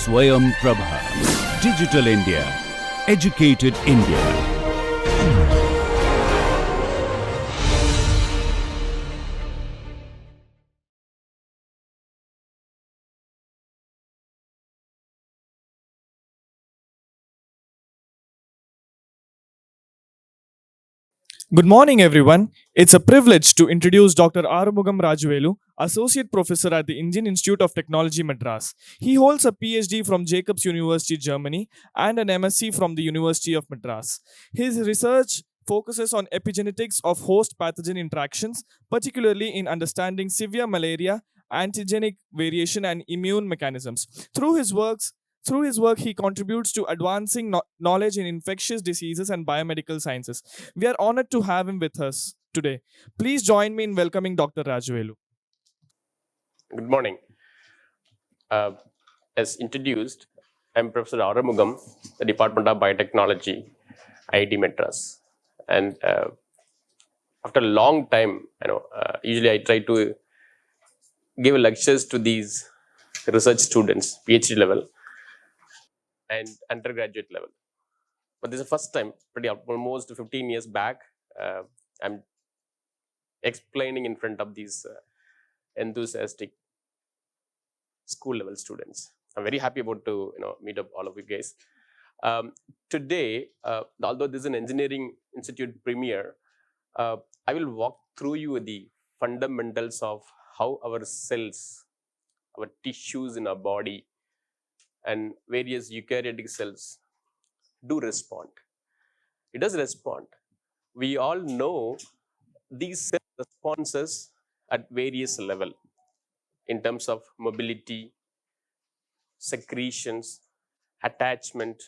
Swayam Prabha. Digital India. Educated India. Good morning, everyone. It's a privilege to introduce Dr. Arumugam Rajavelu, Associate Professor at the Indian Institute of Technology, Madras. He holds a PhD from Jacobs University, Germany, and an MSc from the University of Madras. His research focuses on epigenetics of host pathogen interactions, particularly in understanding severe malaria, antigenic variation, and immune mechanisms. Through his work, he contributes to advancing knowledge in infectious diseases and biomedical sciences. We are honored to have him with us today. Please join me in welcoming Dr. Rajavelu. Good morning. As introduced, I'm Professor Arumugam, the Department of BioTechnology, IIT Madras. And after a long time, usually I try to give lectures to these research students, PhD level and undergraduate level. But this is the first time, almost 15 years back, I'm explaining in front of these enthusiastic school level students. I'm very happy about to meet up all of you guys. Today, although this is an engineering institute premiere, I will walk through you the fundamentals of how our cells, our tissues in our body, and various eukaryotic cells do respond. It does respond. We all know these cell responses at various level in terms of mobility, secretions, attachment.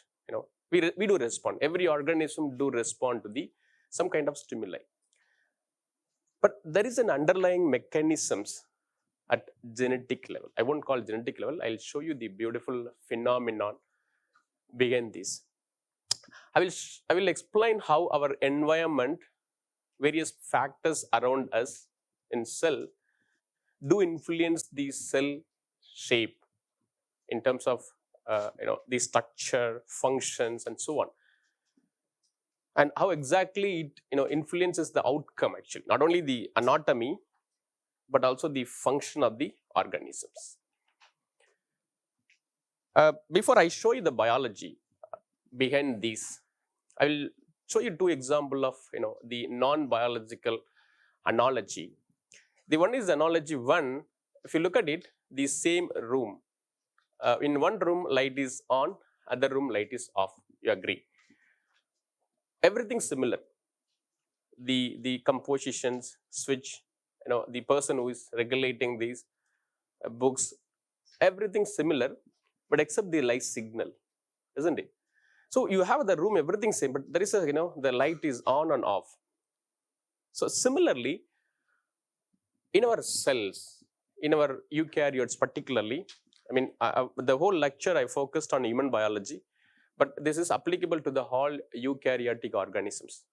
We do respond. Every organism do respond to the some kind of stimuli. But there is an underlying mechanisms at genetic level. I won't call genetic level. I'll show you the beautiful phenomenon behind this. I will explain how our environment, various factors around us in cell do influence the cell shape in terms of the structure, functions, and so on, and how exactly it influences the outcome. Actually, not only the anatomy, but also the function of the organisms. Before I show you the biology behind this, I will show you two examples of the non-biological analogy. The one is analogy one. If you look at it, the same room. In one room, light is on, other room, light is off. You agree? Everything similar. The compositions, switch, the person who is regulating these books, everything similar, but except the light signal, isn't it? So you have the room, everything same, but there is a, the light is on and off. So similarly, in our cells, in our eukaryotes particularly, the whole lecture I focused on human biology, but this is applicable to the whole eukaryotic organisms,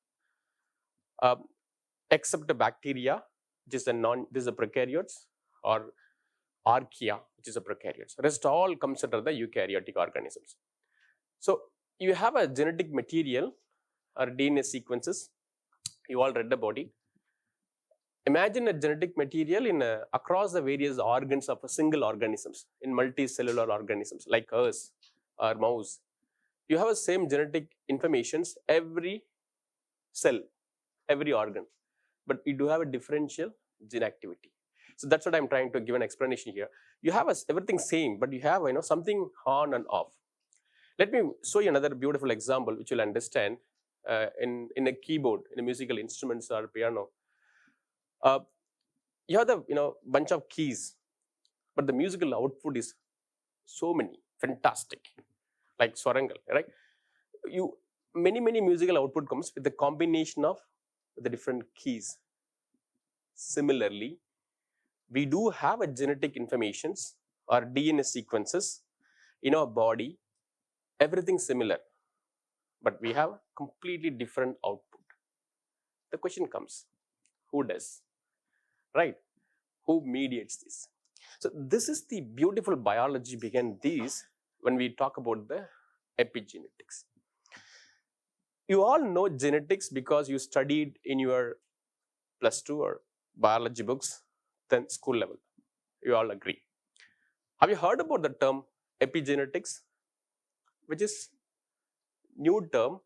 except the bacteria, which is this is a prokaryotes, or archaea, which is a prokaryotes. Rest all comes under the eukaryotic organisms. So you have a genetic material or DNA sequences. You all read about it. Imagine a genetic material across the various organs of a single organisms, in multicellular organisms like us or mouse. You have the same genetic informations every cell, every organ, but you do have a differential gene activity. So that's what I'm trying to give an explanation here. You have everything same, but you have something on and off. Let me show you another beautiful example which you'll understand in a keyboard, in a musical instruments or piano. You have the bunch of keys, but the musical output is so many, fantastic, like swarangal, right? Many musical output comes with the combination of the different keys. Similarly, we do have a genetic informations or DNA sequences in our body, everything similar, but we have completely different output. The question comes, who does? Right? Who mediates this? So this is the beautiful biology behind this. when we talk about the epigenetics. You all know genetics because you studied in your +2 or biology books, then school level. You all agree. Have you heard about the term epigenetics, which is new term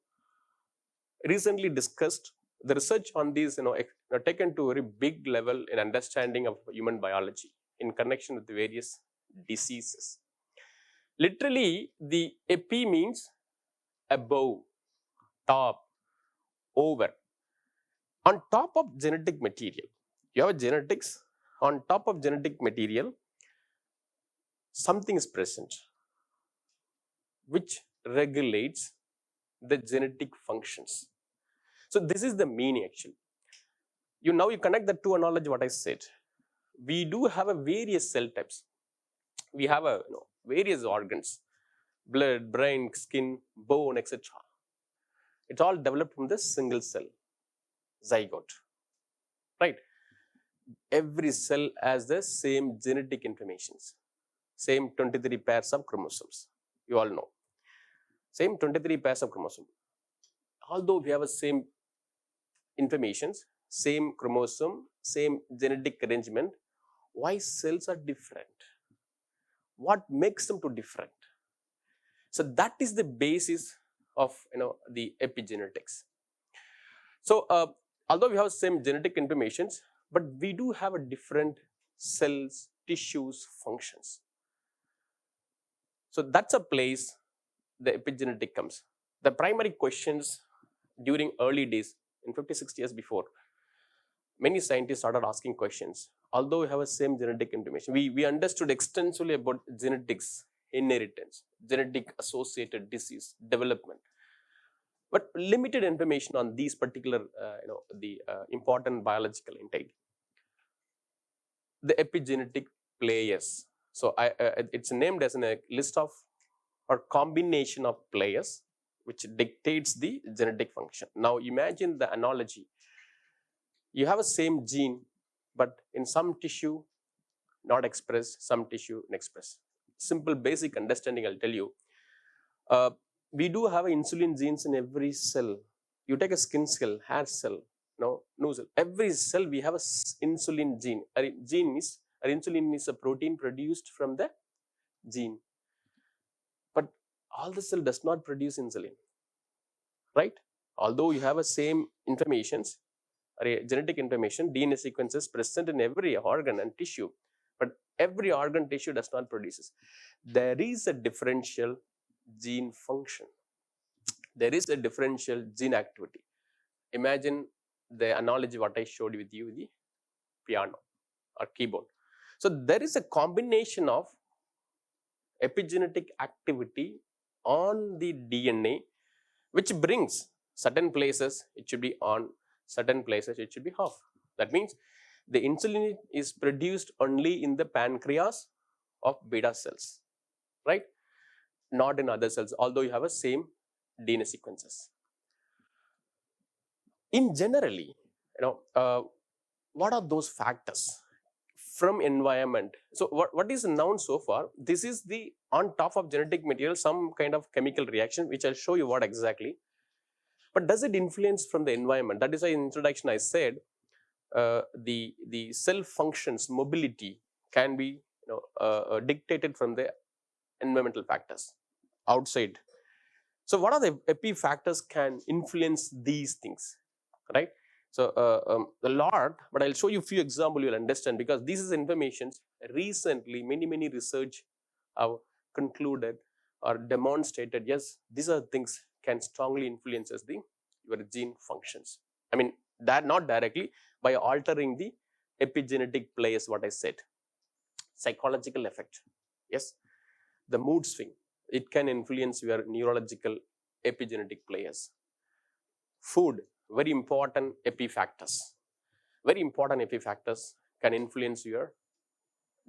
recently discussed? The research on these, taken to a very big level in understanding of human biology in connection with various diseases. Literally, the epi means above, top, over. On top of genetic material, you have genetics. On top of genetic material, something is present which regulates the genetic functions. So this is the meaning actually. Now you connect the two analogy what I said. We do have a various cell types. We have a various organs, blood, brain, skin, bone, etc. It's all developed from the single cell zygote, right? Every cell has the same genetic informations, same 23 pairs of chromosomes. You all know, same 23 pairs of chromosomes. Although we have the same informations, same chromosome, same genetic arrangement, why cells are different? What makes them to different? So that is the basis of the epigenetics. So although we have same genetic informations, but we do have a different cells, tissues, functions. So that's a place the epigenetic comes. The primary questions during early days, in 50-60 years before, many scientists started asking questions. Although we have the same genetic information, we understood extensively about genetics, inheritance, genetic associated disease, development, but limited information on these particular, the important biological entity. The epigenetic players. So it's named as a list of or combination of players which dictates the genetic function. Now imagine the analogy. You have a same gene, but in some tissue not expressed, some tissue expressed. Simple basic understanding I'll tell you. We do have insulin genes in every cell. You take a skin cell, hair cell, nose cell. Every cell we have a insulin gene. Insulin is a protein produced from the gene. But all the cell does not produce insulin, right? Although you have a same informations, genetic information, DNA sequences present in every organ and tissue, but every organ tissue does not produce. There is a differential gene function. There is a differential gene activity. Imagine the analogy what I showed with you, the piano or keyboard. So there is a combination of epigenetic activity on the DNA, which brings certain places it should be on, certain places it should be off. That means the insulin is produced only in the pancreas of beta cells, right? Not in other cells, although you have a same DNA sequences. In generally, what are those factors from environment? So what is known so far? This is the on top of genetic material, some kind of chemical reaction, which I'll show you what exactly. But does it influence from the environment? That is why in introduction I said the cell functions, mobility can be dictated from the environmental factors outside. So what are the epi factors can influence these things, right? So a lot, but I'll show you a few examples you'll understand, because this is information recently many research have concluded or demonstrated. Yes, these are things can strongly influences your gene functions. I mean that not directly, by altering the epigenetic players, what I said. Psychological effect, yes. The mood swing, it can influence your neurological epigenetic players. Food, very important epifactors. Very important epifactors can influence your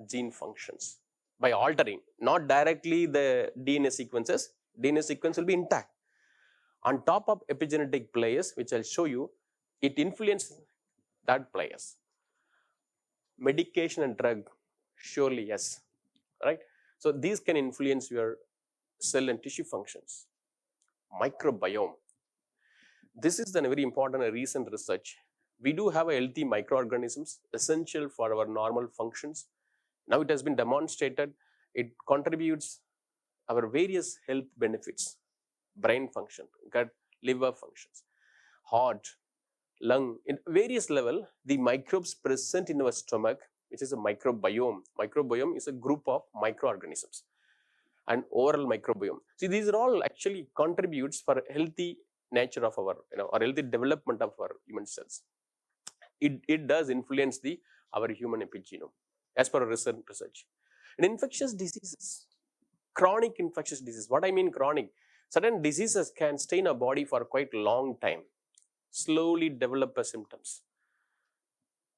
gene functions by altering, not directly the DNA sequences. DNA sequence will be intact. On top of epigenetic players, which I'll show you, it influences that players. Medication and drug, surely yes, right? So these can influence your cell and tissue functions. Microbiome. This is a very important and recent research. We do have a healthy microorganisms essential for our normal functions. Now it has been demonstrated it contributes our various health benefits, brain function, gut, liver functions, heart, lung, in various level, the microbes present in our stomach, which is a microbiome. Microbiome is a group of microorganisms and oral microbiome. See, these are all actually contributes for healthy nature of our, or healthy development of our human cells. It does influence our human epigenome as per recent research. And infectious diseases, chronic infectious disease. What I mean chronic, certain diseases can stay in our body for quite long time, slowly develop as symptoms.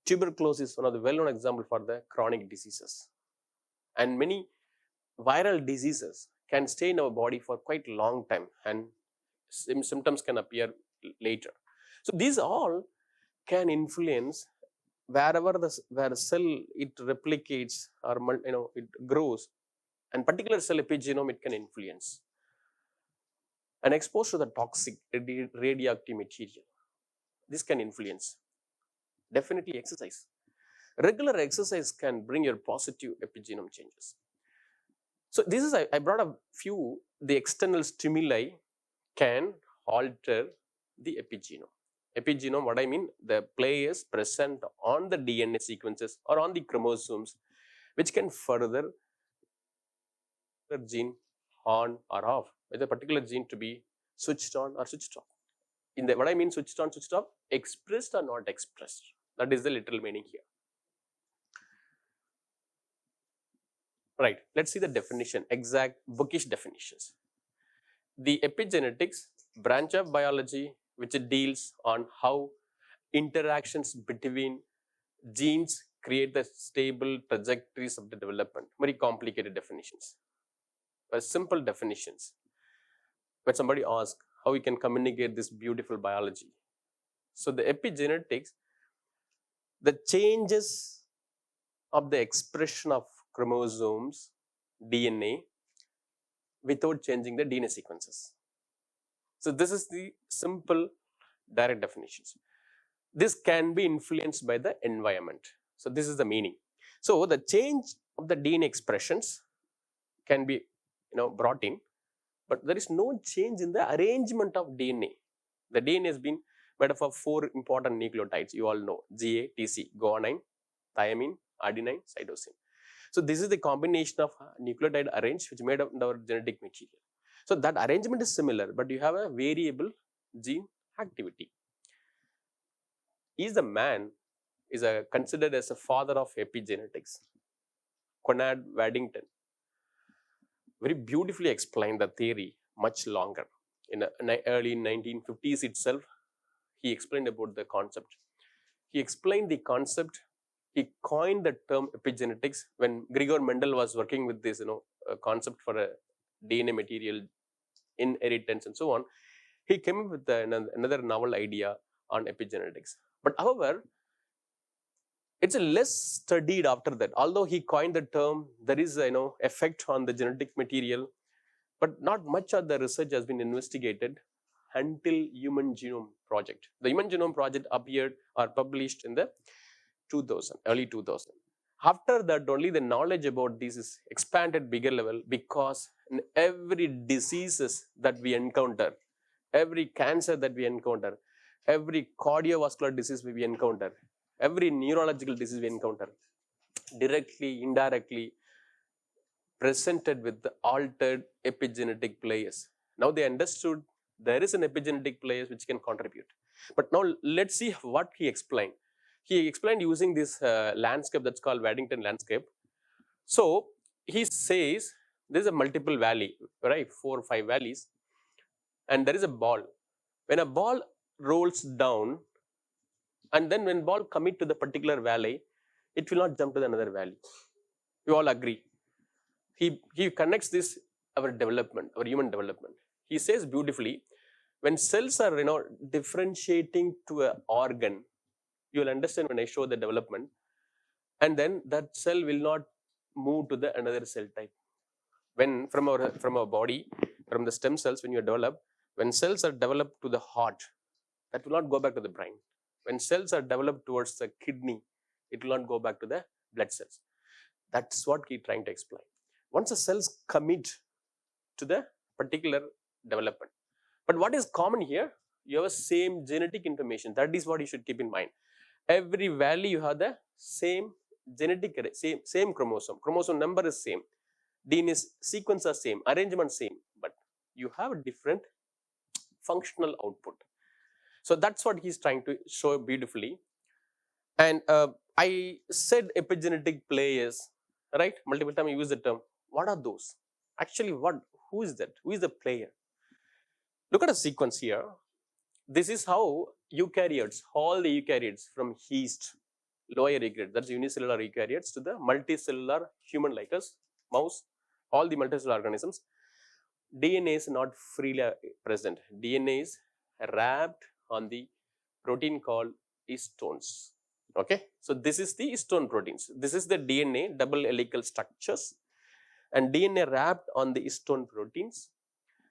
Tuberculosis is one of the well-known example for the chronic diseases. And many viral diseases can stay in our body for quite long time and symptoms can appear later. So these all can influence wherever where cell it replicates or it grows, and particular cell epigenome it can influence. And exposed to the toxic radioactive material, this can influence. Definitely exercise. Regular exercise can bring your positive epigenome changes. So this is, I brought a few, the external stimuli can alter the epigenome. Epigenome, what I mean, the players present on the DNA sequences or on the chromosomes, which can further the gene on or off, whether a particular gene to be switched on or switched off. In the, what I mean switched on, switched off, expressed or not expressed. That is the literal meaning here. Right, let's see the definition, exact bookish definitions. The epigenetics branch of biology which deals on how interactions between genes create the stable trajectories of the development. Very complicated definitions. Simple definitions. When somebody asks how we can communicate this beautiful biology. So the epigenetics, the changes of the expression of chromosomes, DNA, without changing the DNA sequences. So this is the simple direct definitions. This can be influenced by the environment. So this is the meaning. So the change of the DNA expressions can be brought in, but there is no change in the arrangement of DNA. The DNA has been made up of 4 important nucleotides. You all know GA, TC, guanine, thymine, adenine, cytosine. So this is the combination of nucleotide arranged which made up our genetic material. So that arrangement is similar, but you have a variable gene activity. Is the man considered as a father of epigenetics. Conrad Waddington very beautifully explained the theory much longer. In the early 1950s itself, he explained about the concept. He explained the concept. He coined the term epigenetics when Gregor Mendel was working with this, concept for a DNA material inheritance and so on. He came up with another novel idea on epigenetics. But however, it's less studied after that. Although he coined the term, there is effect on the genetic material, but not much of the research has been investigated until Human Genome Project. The Human Genome Project appeared or published in the early 2000. After that, only the knowledge about this is expanded bigger level, because in every diseases that we encounter, every cancer that we encounter, every cardiovascular disease we encounter, every neurological disease we encounter, directly, indirectly presented with the altered epigenetic players. Now they understood there is an epigenetic players which can contribute. But now let's see what he explained. He explained using this landscape that's called Waddington landscape. So he says there is a multiple valley, right? 4 or 5 valleys, and there is a ball. When a ball rolls down, and then when ball commit to the particular valley, it will not jump to another valley. You all agree. He connects this our development, our human development. He says beautifully, when cells are differentiating to an organ, you will understand when I show the development, and then that cell will not move to the another cell type. When from our body, from the stem cells, when you develop, when cells are developed to the heart, that will not go back to the brain. When cells are developed towards the kidney, it will not go back to the blood cells. That's what he's trying to explain. Once the cells commit to the particular development. But what is common here? You have a same genetic information. That is what you should keep in mind. Every valley you have the same genetic, same chromosome. Chromosome number is same. DNA sequence are same. Arrangement same. But you have a different functional output. So that's what he's trying to show beautifully. And I said epigenetic players, right? Multiple times I use the term. What are those? Actually, who is that? Who is the player? Look at a sequence here. This is how eukaryotes, all the eukaryotes from yeast, lower eukaryotes, that's unicellular eukaryotes, to the multicellular human like us, mouse, all the multicellular organisms, DNA is not freely present. DNA is wrapped on the protein called histones. Okay, so this is the histone proteins. This is the DNA double helical structures, and DNA wrapped on the histone proteins,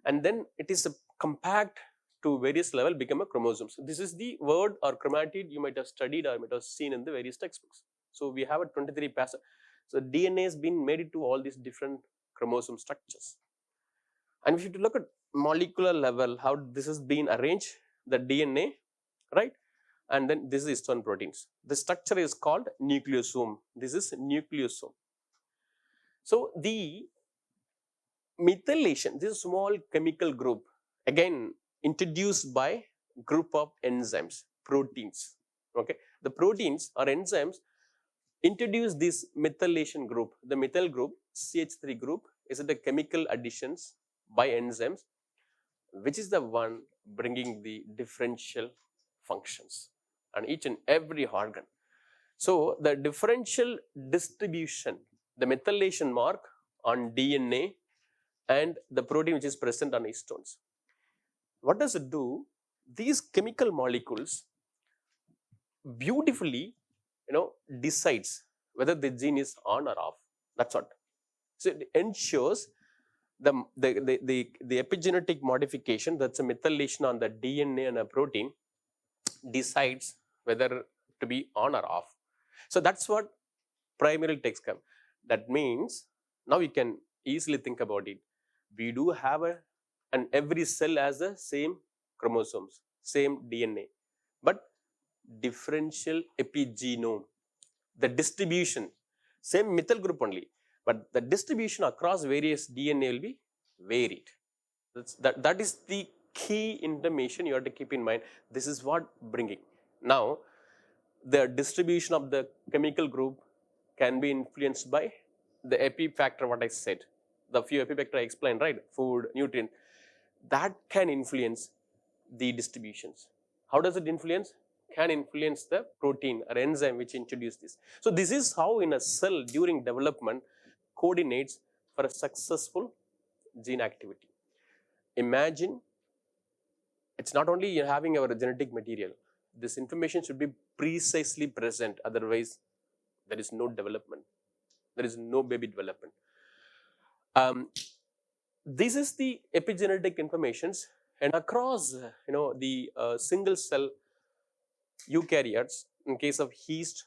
and then it is compact to various level become a chromosome. So this is the word or chromatid you might have studied or might have seen in the various textbooks. So we have a 23 pass. So DNA has been made into all these different chromosome structures. And if you look at molecular level, how this has been arranged, the DNA, right? And then this is histone proteins. The structure is called nucleosome. This is nucleosome. So the methylation, this is a small chemical group, again introduced by group of enzymes, proteins. Okay, the proteins or enzymes introduce this methylation group. The methyl group, CH3 group, is the chemical additions by enzymes, which is the one bringing the differential functions on each and every organ. So the differential distribution, the methylation mark on DNA and the protein which is present on histones. What does it do? These chemical molecules beautifully, decides whether the gene is on or off. That's what. So it ensures the epigenetic modification, that's a methylation on the DNA and a protein, decides whether to be on or off. So that's what primary text come. That means now you can easily think about it. We do have and every cell has the same chromosomes, same DNA, but differential epigenome. The distribution, same methyl group only, but the distribution across various DNA will be varied. That is the key information you have to keep in mind. This is what bringing. Now, the distribution of the chemical group can be influenced by the epi factor, what I said. The few epi factor I explained, right? Food, nutrient. That can influence the distributions. How does it influence? Can influence the protein or enzyme which introduce this. So this is how in a cell during development coordinates for a successful gene activity. Imagine it's not only you're having our genetic material. This information should be precisely present. Otherwise, there is no development. There is no baby development. This is the epigenetic informations, and across the single cell eukaryotes, in case of yeast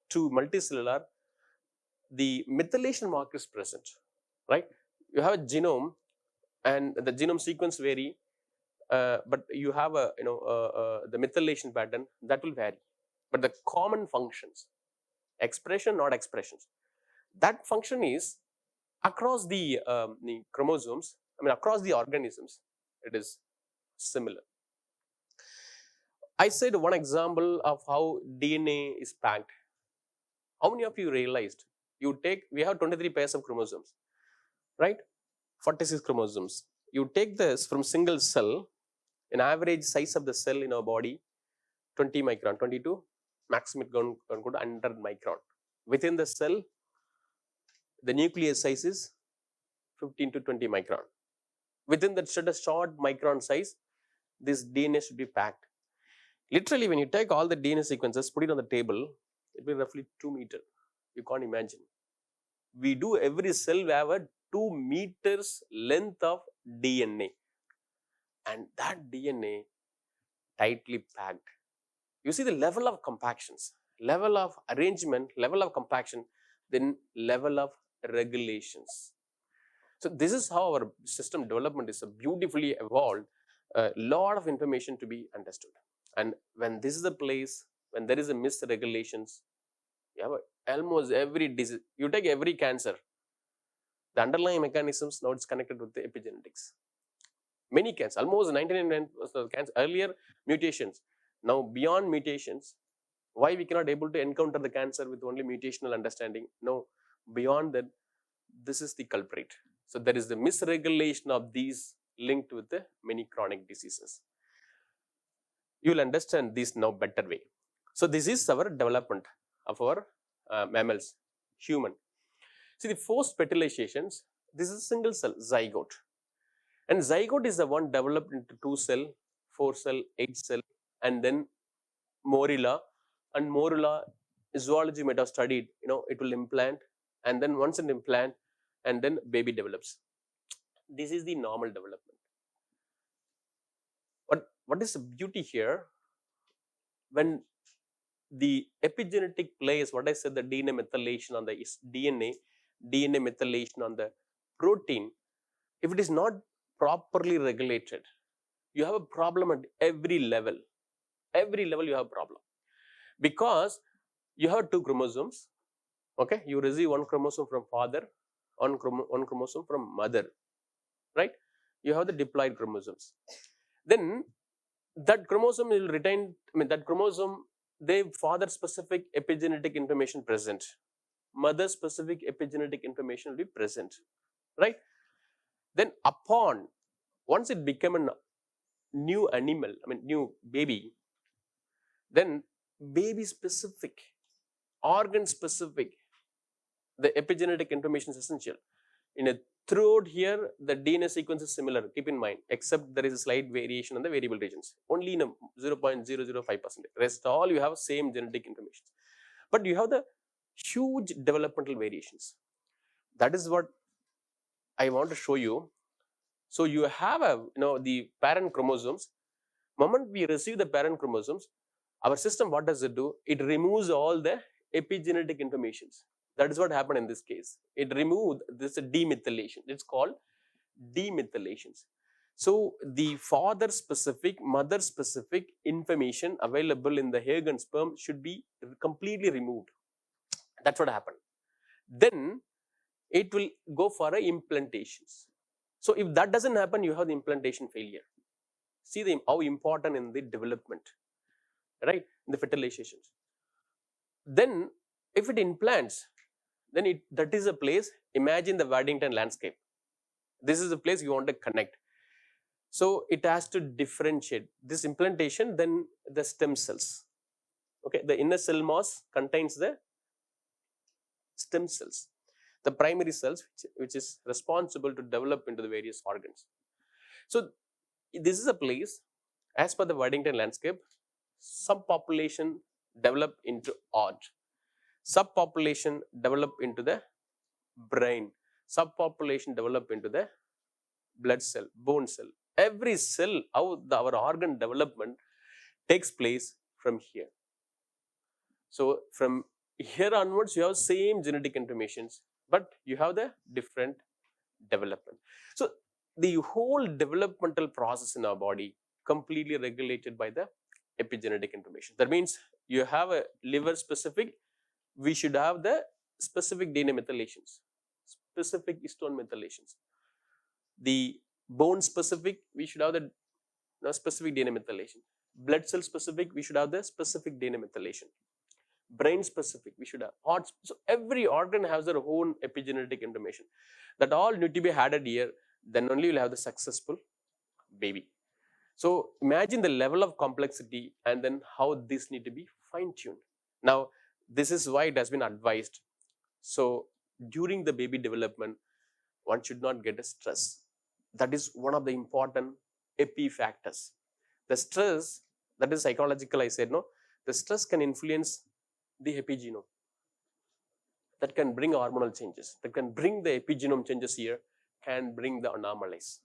to multicellular, the methylation mark is present, right? You have a genome, and the genome sequence vary, but you have the methylation pattern that will vary. But the common functions, expression, not expressions, that function is across the chromosomes. I mean, across the organisms, it is similar. I said one example of how DNA is packed. How many of you realized we have 23 pairs of chromosomes, right? 46 chromosomes. You take this from single cell, an average size of the cell in our body, 20 micron, 22, maximum it can go to 100 micron. Within the cell, the nucleus size is 15 to 20 micron. Within that short micron size, this DNA should be packed. Literally, when you take all the DNA sequences, put it on the table, it will be roughly 2 meters. You can't imagine. We do every cell have a 2 meters length of DNA, and that DNA tightly packed. You see the level of compactions, level of arrangement, level of compaction, then level of regulations. So this is how our system development is beautifully evolved. A lot of information to be understood. And when this is the place, when there is a misregulations, you have almost every disease. You take every cancer, the underlying mechanisms now it's connected with the epigenetics. Many cancers, almost 99% of cancer, earlier mutations. Now beyond mutations, why we cannot able to encounter the cancer with only mutational understanding? No, beyond that, this is the culprit. So there is the misregulation of these linked with the many chronic diseases. You will understand this now better way. So this is our development of our mammals, human. See the forced fertilizations, this is a single cell zygote. And zygote is the one developed into 2 cell, 4 cell, 8 cell, and then morula. And morula, zoology might have studied, it will implant, and then once an implant, and then baby develops. This is the normal development. But what is the beauty here? When the epigenetic plays, what I said, the DNA methylation on the DNA methylation on the protein, if it is not properly regulated, you have a problem at every level. Every level you have a problem. Because you have 2 chromosomes, okay? You receive 1 chromosome from father, 1 chromosome from mother, right? You have the diploid chromosomes. Then that chromosome will retain, that chromosome, they father specific epigenetic information present, mother specific epigenetic information will be present, right? Then once it become a new animal, new baby, then baby specific, organ specific, the epigenetic information is essential. In a throughout here, the DNA sequence is similar, keep in mind, except there is a slight variation on the variable regions, only in a 0.005%. Rest all you have same genetic information. But you have the huge developmental variations. That is what I want to show you. So you have the parent chromosomes. Moment we receive the parent chromosomes, our system, what does it do? It removes all the epigenetic informations. That is what happened in this case. It removed this demethylation. It's called demethylations. So the father specific, mother specific information available in the egg and sperm should be completely removed. That's what happened. Then it will go for implantations. So if that doesn't happen, you have the implantation failure. See how important in the development, right? In the fertilizations. Then if it implants, then that is a place, imagine the Waddington landscape. This is a place you want to connect. So it has to differentiate this implantation, then the stem cells. Okay, the inner cell mass contains the stem cells, the primary cells, which is responsible to develop into the various organs. So this is a place, as per the Waddington landscape, subpopulation develop into heart, subpopulation develop into the brain, subpopulation develop into the blood cell, bone cell. Every cell, how our organ development takes place from here. So from here onwards, you have same genetic informations, but you have the different development. So the whole developmental process in our body completely regulated by the epigenetic information. That means you have a liver specific, we should have the specific DNA methylations, specific histone methylations. The bone specific, we should have the specific DNA methylation. Blood cell specific, we should have the specific DNA methylation. Brain specific, we should have heart. So every organ has their own epigenetic information. That all need to be added here, then only you'll have the successful baby. So imagine the level of complexity and then how this need to be fine-tuned. Now, this is why it has been advised. So during the baby development, one should not get a stress. That is one of the important epi factors. The stress, that is psychological, I said, no? The stress can influence the epigenome. that can bring hormonal changes, that can bring the epigenome changes here, can bring the anomalies,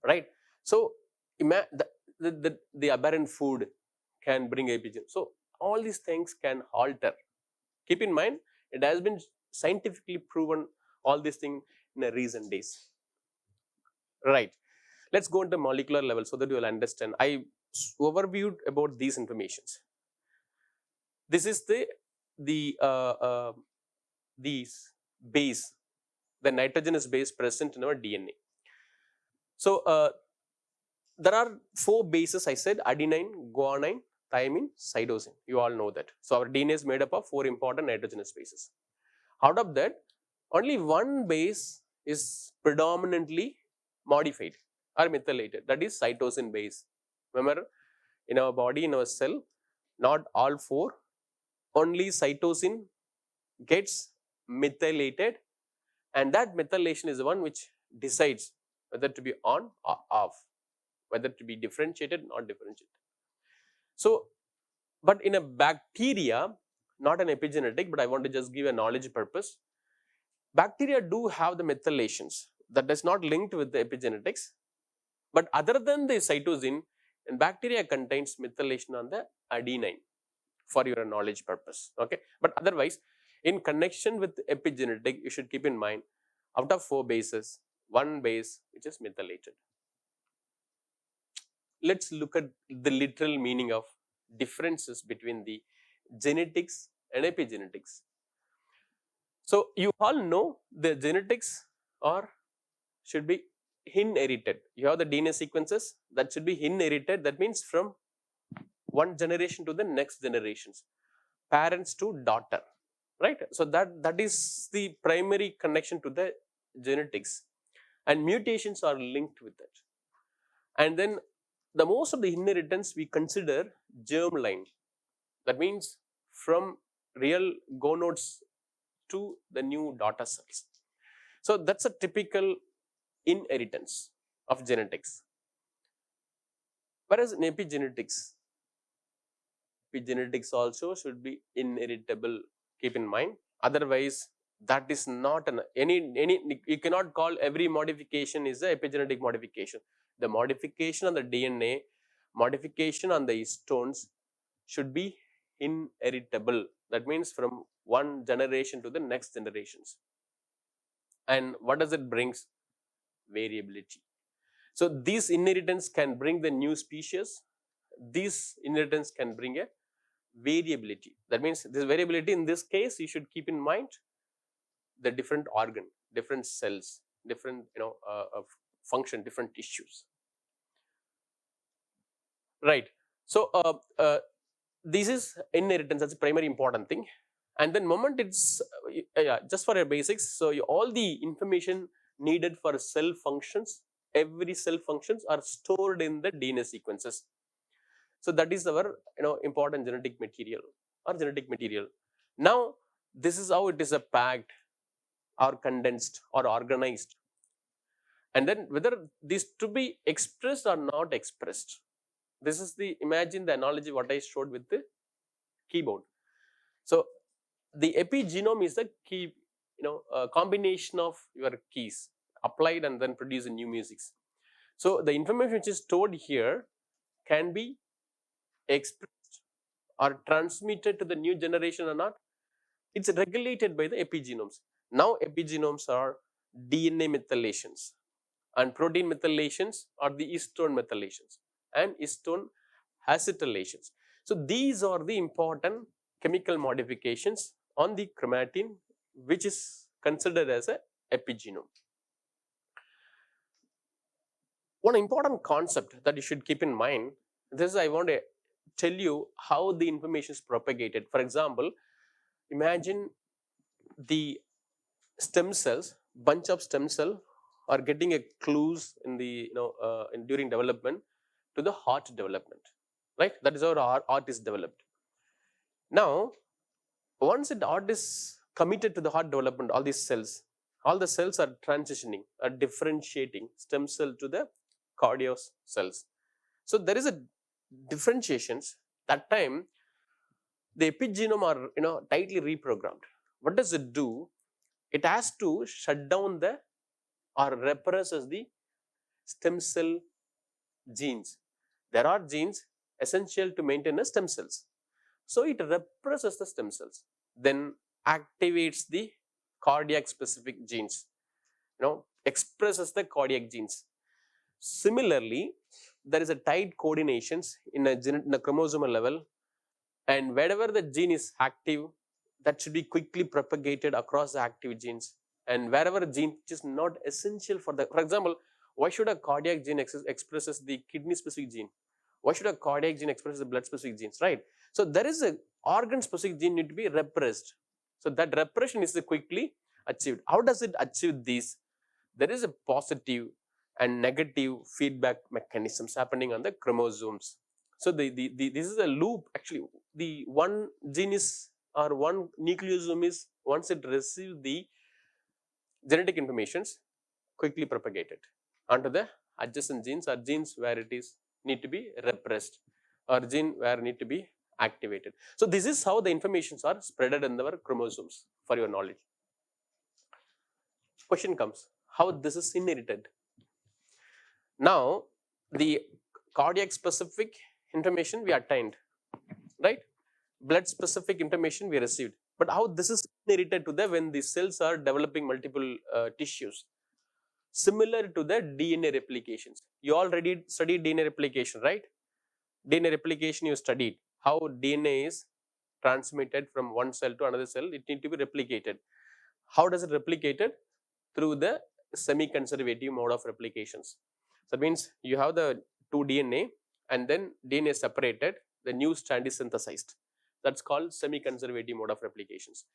right? So the aberrant food can bring epigenome. So all these things can alter. Keep in mind, it has been scientifically proven all these things in the recent days, right? Let's go into molecular level so that you will understand. I overviewed about these informations. This is these base, the nitrogenous base present in our DNA. So there are 4 bases I said: adenine, guanine, thymine, cytosine. You all know that. So our DNA is made up of 4 important nitrogenous bases. Out of that, only one base is predominantly modified or methylated, that is cytosine base. Remember, in our body, in our cell, not all 4, only cytosine gets methylated, and that methylation is the one which decides whether to be on or off, whether to be differentiated or not differentiated. So, but in a bacteria, not an epigenetic, but I want to just give a knowledge purpose. Bacteria do have the methylations that is not linked with the epigenetics, but other than the cytosine, and bacteria contains methylation on the adenine, for your knowledge purpose. Okay, but otherwise, in connection with epigenetic, you should keep in mind, out of 4 bases, 1 base which is methylated. Let's look at the literal meaning of differences between the genetics and epigenetics. So you all know the genetics are should be inherited. You have the DNA sequences that should be inherited. That means from one generation to the next generations, parents to daughter, right? So that is the primary connection to the genetics, and mutations are linked with that. And then the most of the inheritance we consider germline. That means from real gonads to the new daughter cells. So that's a typical inheritance of genetics. Whereas in epigenetics also should be inheritable. Keep in mind. Otherwise, that is not any. You cannot call every modification is a epigenetic modification. The modification on the DNA, modification on the histones should be inheritable. That means from one generation to the next generations. And what does it brings? Variability. So this inheritance can bring the new species. This inheritance can bring a variability. That means this variability, in this case, you should keep in mind the different organ, different cells, different function, different tissues. Right. So this is inheritance. That's a primary important thing. And then moment it's just for your basics. So all the information needed for cell functions, every cell functions are stored in the DNA sequences. So that is our important genetic material or genetic material. Now this is how it is packed or condensed or organized, and then whether this to be expressed or not expressed. This is imagine the analogy what I showed with the keyboard. So the epigenome is the key, combination of your keys applied and then produce new musics. So the information which is stored here can be expressed or transmitted to the new generation or not. It's regulated by the epigenomes. Now epigenomes are DNA methylations, and protein methylations are the histone methylations and histone acetylations. So these are the important chemical modifications on the chromatin, which is considered as a epigenome. One important concept that you should keep in mind, this I want to tell you how the information is propagated. For example, imagine the stem cells, bunch of stem cell are getting a clues in the during development to the heart development, right? That is how our heart is developed. Now once the heart is committed to the heart development, all the cells are transitioning, are differentiating stem cell to the cardio cells. So there is a differentiations. That time the epigenome are tightly reprogrammed. what does it do? It has to shut down the or represses the stem cell genes. There are genes essential to maintain the stem cells. So it represses the stem cells, then activates the cardiac specific genes, expresses the cardiac genes. Similarly, there is a tight coordinations in a chromosomal level, and wherever the gene is active, that should be quickly propagated across the active genes. And wherever a gene which is not essential for example, why should a cardiac gene expresses the kidney specific gene? Why should a cardiac gene express the blood specific genes, right? So there is a organ specific gene need to be repressed. So that repression is quickly achieved. How does it achieve this? There is a positive and negative feedback mechanisms happening on the chromosomes. So this is a loop. Actually, the one gene is or one nucleosome is, once it receives the genetic informations, quickly propagated onto the adjacent genes or genes where it is need to be repressed or gene where need to be activated. So this is how the informations are spreaded in our chromosomes, for your knowledge. Question comes, how this is inherited? Now, the cardiac specific information we attained, right? Blood specific information we received. But how this is inherited to the when the cells are developing multiple tissues? Similar to the DNA replications. You already studied DNA replication, right? DNA replication you studied. How DNA is transmitted from one cell to another cell. It needs to be replicated. How does it replicated? Through the semi-conservative mode of replications. So that means you have the two DNA and then DNA is separated, the new strand is synthesized. That's called semi-conservative mode of replications.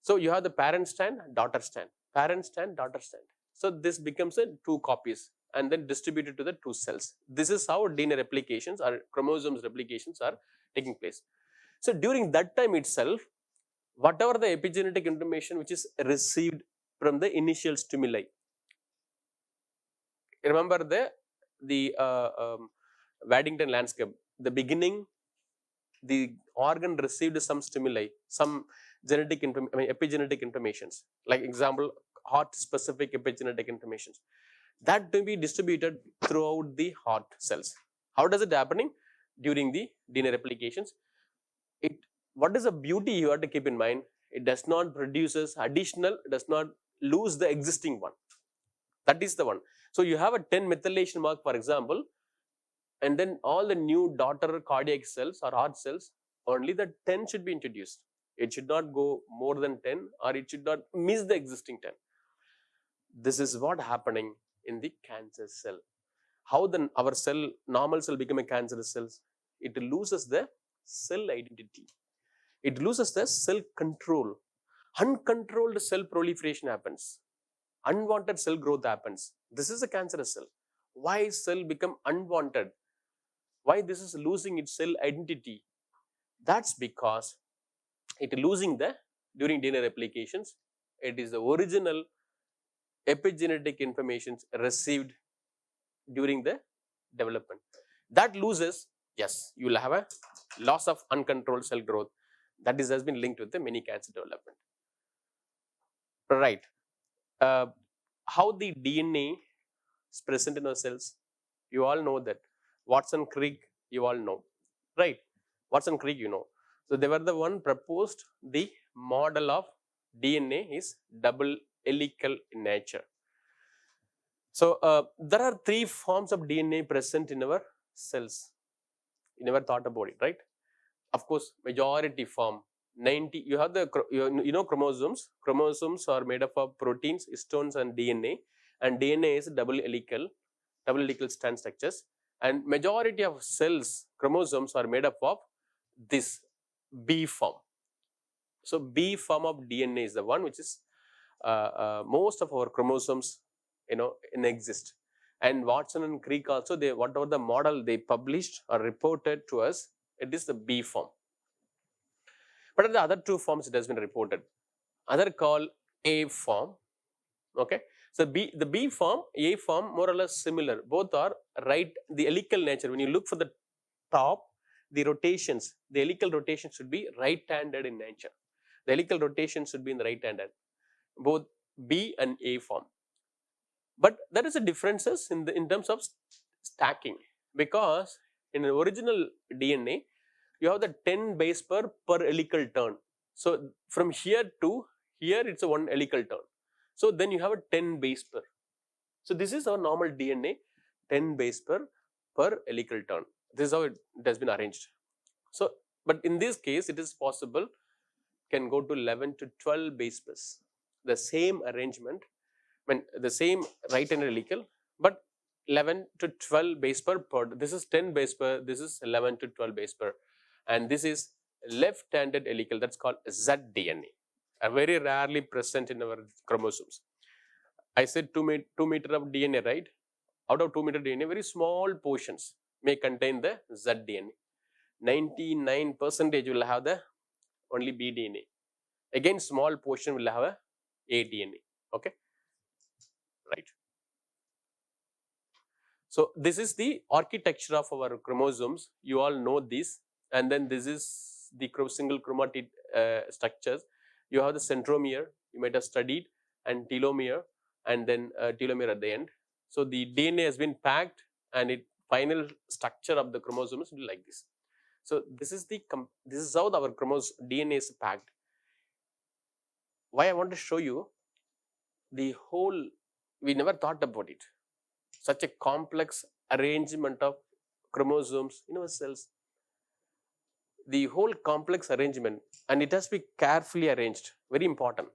So you have the parent strand, daughter strand, parent strand, daughter strand. So this becomes a two copies and then distributed to the two cells. This is how DNA replications or chromosomes replications are taking place. So during that time itself, whatever the epigenetic information which is received from the initial stimuli. Remember the Waddington landscape. The beginning, the organ received some stimuli, some genetic epigenetic informations. Like example, heart specific epigenetic informations. That to be distributed throughout the heart cells. How does it happening? During the DNA replications. What is the beauty you have to keep in mind? It does not produces additional, does not lose the existing one. That is the one. So you have a 10 methylation mark, for example, and then all the new daughter cardiac cells or heart cells, only the 10 should be introduced. It should not go more than 10 or it should not miss the existing 10. This is what happening in the cancer cell. How then our cell, normal cell become a cancerous cells? It loses the cell identity. It loses the cell control. Uncontrolled cell proliferation happens. Unwanted cell growth happens. This is a cancerous cell. Why cell become unwanted? Why this is losing its cell identity? That's because it losing during DNA replications, it is the original epigenetic information received during the development. That loses, yes, you will have a loss of uncontrolled cell growth. That has been linked with the many cancer development. Right. How the DNA is present in our cells, you all know that. Watson Crick, you all know, right? Watson Crick, you know. So they were the one proposed the model of DNA is double helical in nature. So there are three forms of DNA present in our cells. You never thought about it, right? Of course, majority form. 90, you have the, chromosomes. Chromosomes are made up of proteins, histones and DNA is double helical strand structures. And majority of cells, chromosomes are made up of this B form. So B form of DNA is the one which is most of our chromosomes, exist. And Watson and Crick also, whatever the model they published or reported to us, it is the B form. But the other two forms it has been reported. Other called A form. Okay. So the B form, A form, more or less similar. Both are right, the helical nature. When you look for the top, the rotations, the helical rotation should be right-handed in nature. The helical rotation should be in the right hand, both B and A form. But there is a differences in terms of stacking, because in the original DNA, you have the 10 base pair per helical turn. So from here to here, it's a 1 helical turn. So then you have a 10 base pair. So this is our normal DNA, 10 base pair per helical turn. This is how it has been arranged. So, but in this case, it is possible, can go to 11 to 12 base pairs. The same arrangement, I mean the same right-handed helical, but 11 to 12 base pair per. This is 10 base pair. This is 11 to 12 base pair, and this is left-handed helical. That's called ZDNA. Very rarely present in our chromosomes. I said 2 meter of DNA, right? Out of 2 meter DNA, very small portions may contain the ZDNA. 99% will have the only BDNA. Again, small portion will have a ADNA. Okay, right. So this is the architecture of our chromosomes. You all know this, and then this is the single chromatid structures. You have the centromere, you might have studied, and telomere, and then telomere at the end. So the DNA has been packed, and it final structure of the chromosomes will be like this. So this is how our DNA is packed. Why I want to show you the whole, we never thought about it. Such a complex arrangement of chromosomes in our cells. The whole complex arrangement, and it has to be carefully arranged, very important.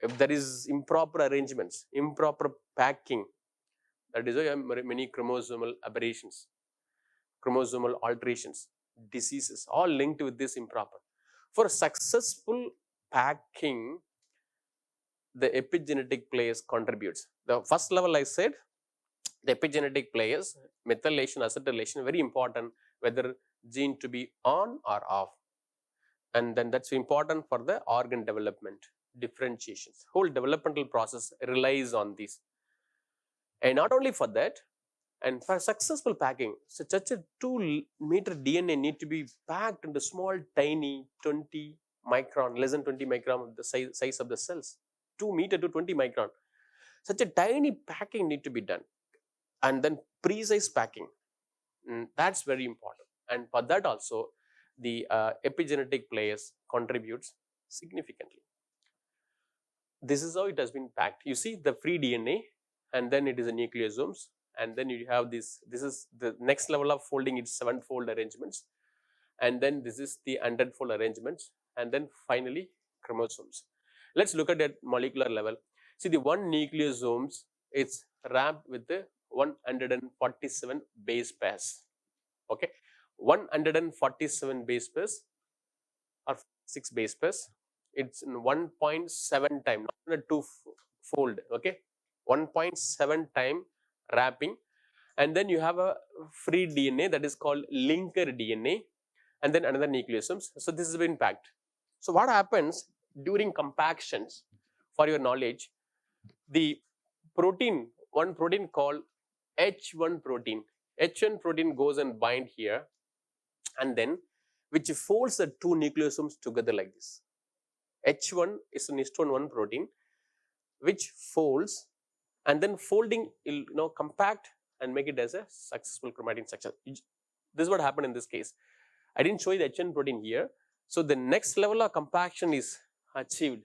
If there is improper arrangements, improper packing, that is why many chromosomal aberrations, chromosomal alterations, diseases, all linked with this improper. For successful packing, the epigenetic players contributes. The first level I said, the epigenetic players, methylation, acetylation, very important, whether gene to be on or off. And then that's important for the organ development, differentiations. Whole developmental process relies on this. And not only for that, and for successful packing, so such a 2 meter DNA need to be packed into small, tiny 20 micron, less than 20 micron of the size of the cells. 2 meter to 20 micron. Such a tiny packing need to be done. And then precise packing, that's very important. And for that also, the epigenetic players contributes significantly. This is how it has been packed. You see the free DNA, and then it is a nucleosomes, and then you have this is the next level of folding, it's 7-fold arrangements, and then this is the 100-fold arrangements, and then finally chromosomes. Let's look at that molecular level. See, the one nucleosomes, it's wrapped with the 147 base pairs. Okay, 147 base pairs or 6 base pairs. It's in 1.7 time, not in a 2-fold. Okay, 1.7 time wrapping, and then you have a free DNA that is called linker DNA, and then another nucleosomes. So this has been packed. So what happens during compactions? For your knowledge, the protein, one protein called H1 protein. H1 protein goes and bind here, and then which folds the 2 nucleosomes together like this. H1 is an histone 1 protein which folds, and then folding will compact and make it as a successful chromatin structure. This is what happened in this case. I didn't show you the H1 protein here. So the next level of compaction is achieved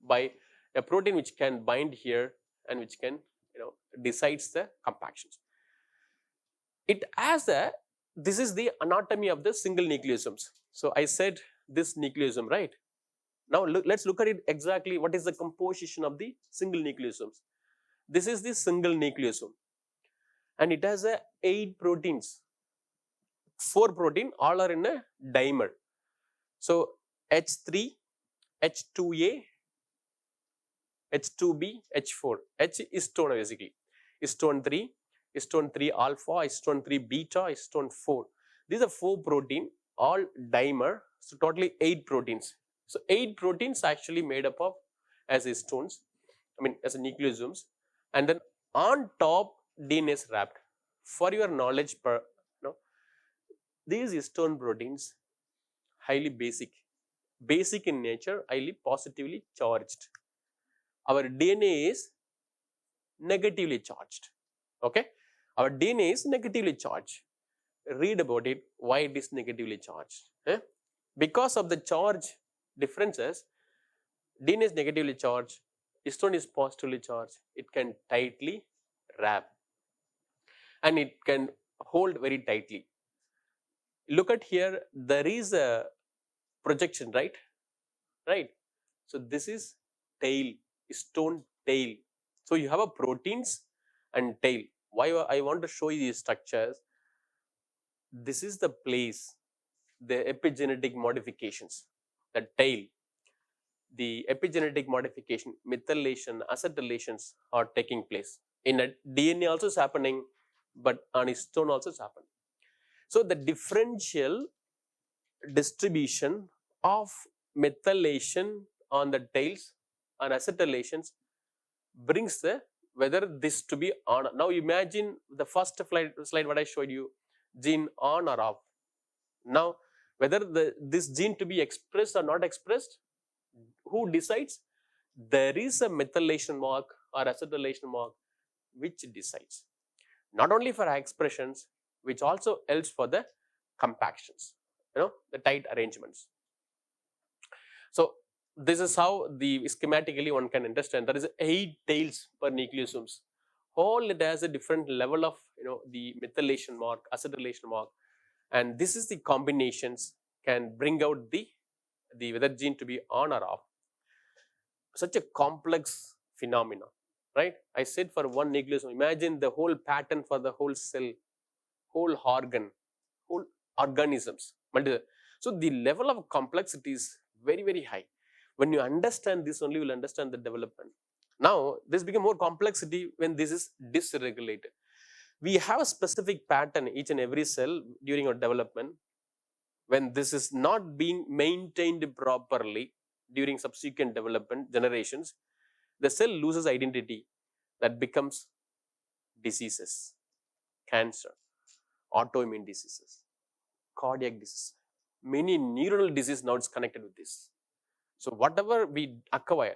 by a protein which can bind here and which can decides the compactions. It has this is the anatomy of the single nucleosomes. So I said this nucleosome, right? Now let's look at it exactly. What is the composition of the single nucleosomes? This is the single nucleosome, and it has 8 proteins. 4 protein, all are in a dimer. So H3, H2A, H2B, H4. H is histone basically. Histone 3, histone 3 alpha, histone 3 beta, histone 4. These are 4 protein, all dimer. So totally 8 proteins. So 8 proteins actually made up of as histones, as nucleosomes, and then on top DNA is wrapped. For your knowledge, these histone proteins highly basic, basic in nature, highly positively charged. Our DNA is negatively charged. Okay, our DNA is negatively charged. Read about it, why it is negatively charged. Because of the charge differences, DNA is negatively charged, histone is positively charged. It can tightly wrap and it can hold very tightly. Look at here, there is a projection, right? Right. So this is tail, histone tail. So you have a proteins and tail. Why I want to show you these structures? This is the place, the epigenetic modifications, the tail, the epigenetic modification, methylation, acetylations are taking place. In a DNA also is happening, but on histone also is happening. So the differential distribution of methylation on the tails and acetylations brings the whether this to be on. Now imagine the first slide what I showed you, gene on or off. Now whether this gene to be expressed or not expressed, who decides? There is a methylation mark or acetylation mark which decides. Not only for expressions, which also helps for the compactions, the tight arrangements. So this is how the schematically one can understand. There is 8 tails per nucleosomes. All it has a different level of the methylation mark, acetylation mark, and this is the combinations can bring out the whether gene to be on or off. Such a complex phenomena, right? I said for one nucleosome, imagine the whole pattern for the whole cell, whole organ, whole organisms. So the level of complexity is very, very high. When you understand this only, you will understand the development. Now, this become more complexity when this is dysregulated. We have a specific pattern each and every cell during our development. When this is not being maintained properly during subsequent development generations, the cell loses identity. That becomes diseases, cancer, autoimmune diseases, cardiac disease. Many neuronal disease now is connected with this. So whatever we acquire,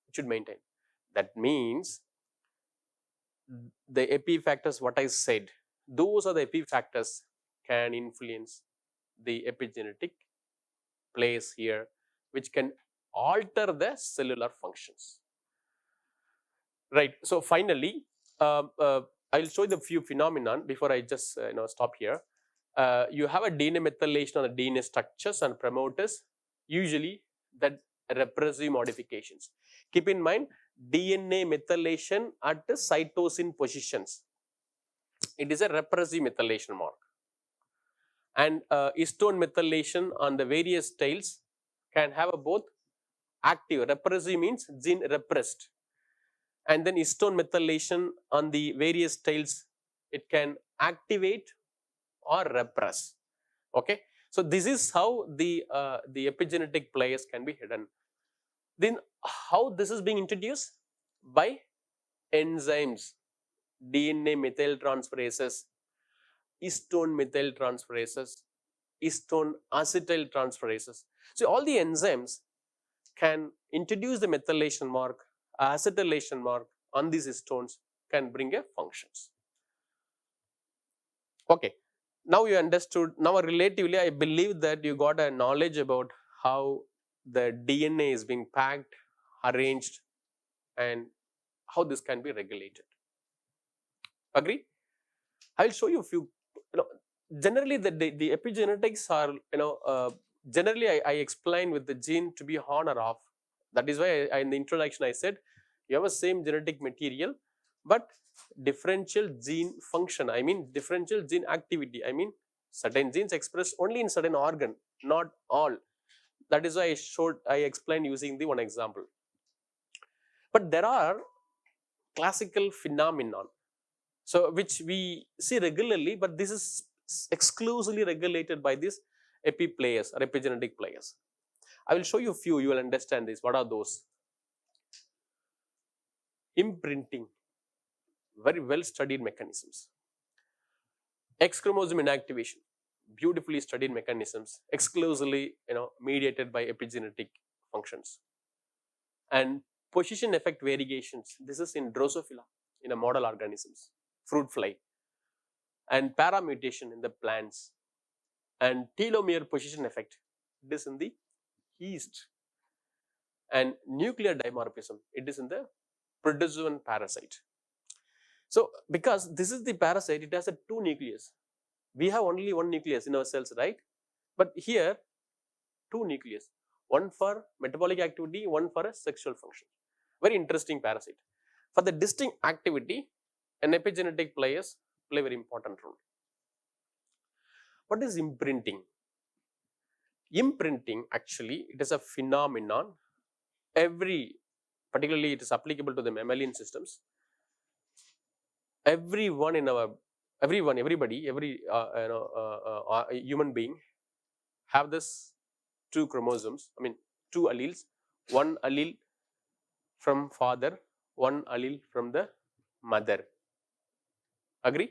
it should maintain. That means the epi factors, what I said, those are the epi factors can influence the epigenetic place here, which can alter the cellular functions. Right. So finally, I'll show you the few phenomenon before I just stop here. You have a DNA methylation on the DNA structures and promoters, usually that repressive modifications. Keep in mind, DNA methylation at the cytosine positions. It is a repressive methylation mark. And histone methylation on the various tails can have a both active. Repressive means gene repressed. And then histone methylation on the various tails, it can activate or repress. Okay, so this is how the epigenetic players can be hidden. Then how this is being introduced? By enzymes, DNA methyltransferases, histone methyltransferases, histone acetyltransferases. So all the enzymes can introduce the methylation mark, acetylation mark on these histones, can bring a functions. Okay, now you understood. Now relatively, I believe that you got a knowledge about how the DNA is being packed, arranged, and how this can be regulated. Agree? I will show you a few. Generally the epigenetics are generally I explain with the gene to be on or off. That is why in the introduction I said you have a same genetic material, but differential gene function. I mean differential gene activity. I mean certain genes expressed only in certain organ, not all. That is why I explained using the one example. But there are classical phenomenon, so which we see regularly, but this is exclusively regulated by these epi players or epigenetic players. I will show you a few, you will understand this. What are those? Imprinting, very well studied mechanisms. X chromosome inactivation, beautifully studied mechanisms, exclusively mediated by epigenetic functions. And position effect variations, this is in Drosophila, in a model organisms, fruit fly, and paramutation in the plants, and telomere position effect, it is in the yeast, and nuclear dimorphism, it is in the protozoan parasite. So because this is the parasite, it has a two nucleus. We have only one nucleus in our cells, right? But here two nucleus, one for metabolic activity, one for a sexual function. Very interesting parasite. For the distinct activity, an epigenetic players play very important role. What is imprinting? Imprinting, actually, it is a phenomenon. Particularly it is applicable to the mammalian systems. Everybody, every human being have this two chromosomes. I mean, two alleles. One allele from father, one allele from the mother. Agree?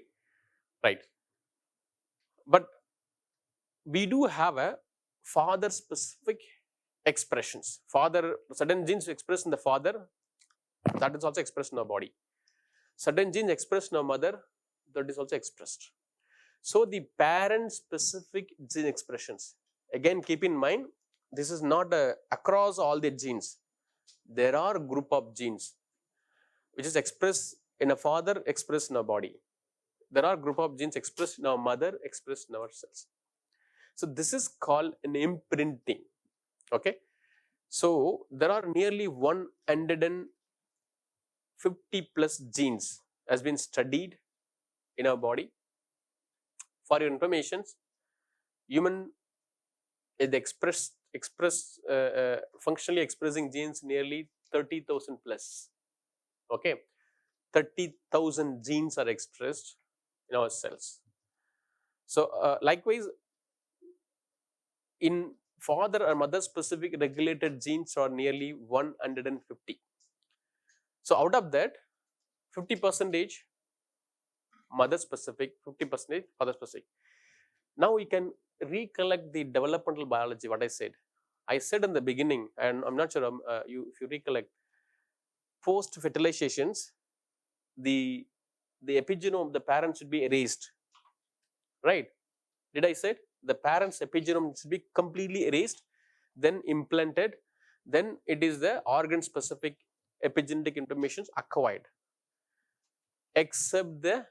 Right. But we do have a father specific expressions. Certain genes expressed in the father, that is also expressed in our body. Certain genes expressed in our mother, that is also expressed. So the parent specific gene expressions, again keep in mind, this is not across all the genes. There are a group of genes which is expressed in a father, expressed in our body. There are a group of genes expressed in our mother, expressed in our cells. So this is called an imprinting. Okay. So there are nearly 150 plus genes has been studied in our body. For your information, human is functionally expressing genes nearly 30,000 plus. Okay, 30,000 genes are expressed in our cells. So likewise, in father or mother specific regulated genes are nearly 150. So out of that, 50% mother specific, 50% father specific. Now we can recollect the developmental biology, what I said. I said in the beginning, and I'm not sure if you recollect, post fertilizations, the epigenome of the parent should be erased. Right? Did I say the parent's epigenome should be completely erased, then implanted, then it is the organ specific epigenetic information acquired, except the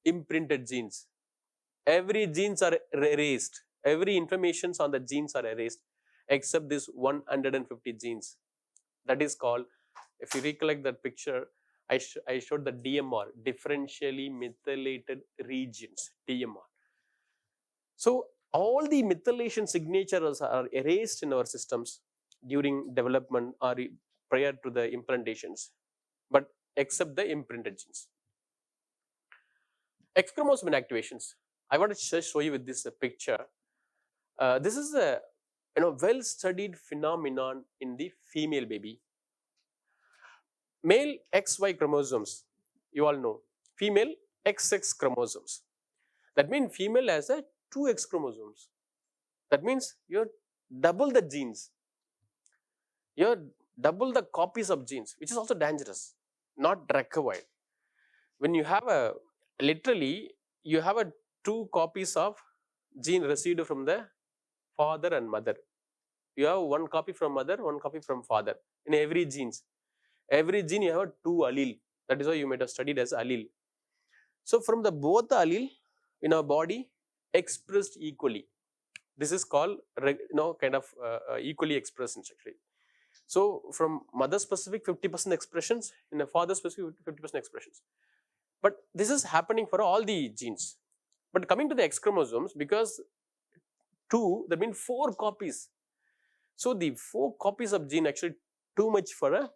imprinted genes. Every genes are erased. Every information on the genes are erased except this 150 genes. That is called, if you recollect that picture, I showed the DMR, differentially methylated regions, DMR. So all the methylation signatures are erased in our systems during development or prior to the implantations, but except the imprinted genes. X chromosome activations. I want to just show you with this picture. This is a well studied phenomenon in the female baby. Male XY chromosomes, you all know. Female XX chromosomes. That means female has a 2X chromosomes. That means you double the genes. You double the copies of genes, which is also dangerous, not required. When you have literally you have 2 copies of gene received from the father and mother. You have 1 copy from mother, 1 copy from father in every genes. Every gene you have 2 allele. That is why you might have studied as allele. So from both the allele in our body expressed equally. This is called kind of equally expressed actually. So from mother specific 50% expressions, in a father specific 50% expressions. But this is happening for all the genes. But coming to the X chromosomes, because 2, that means 4 copies. So the 4 copies of gene actually too much for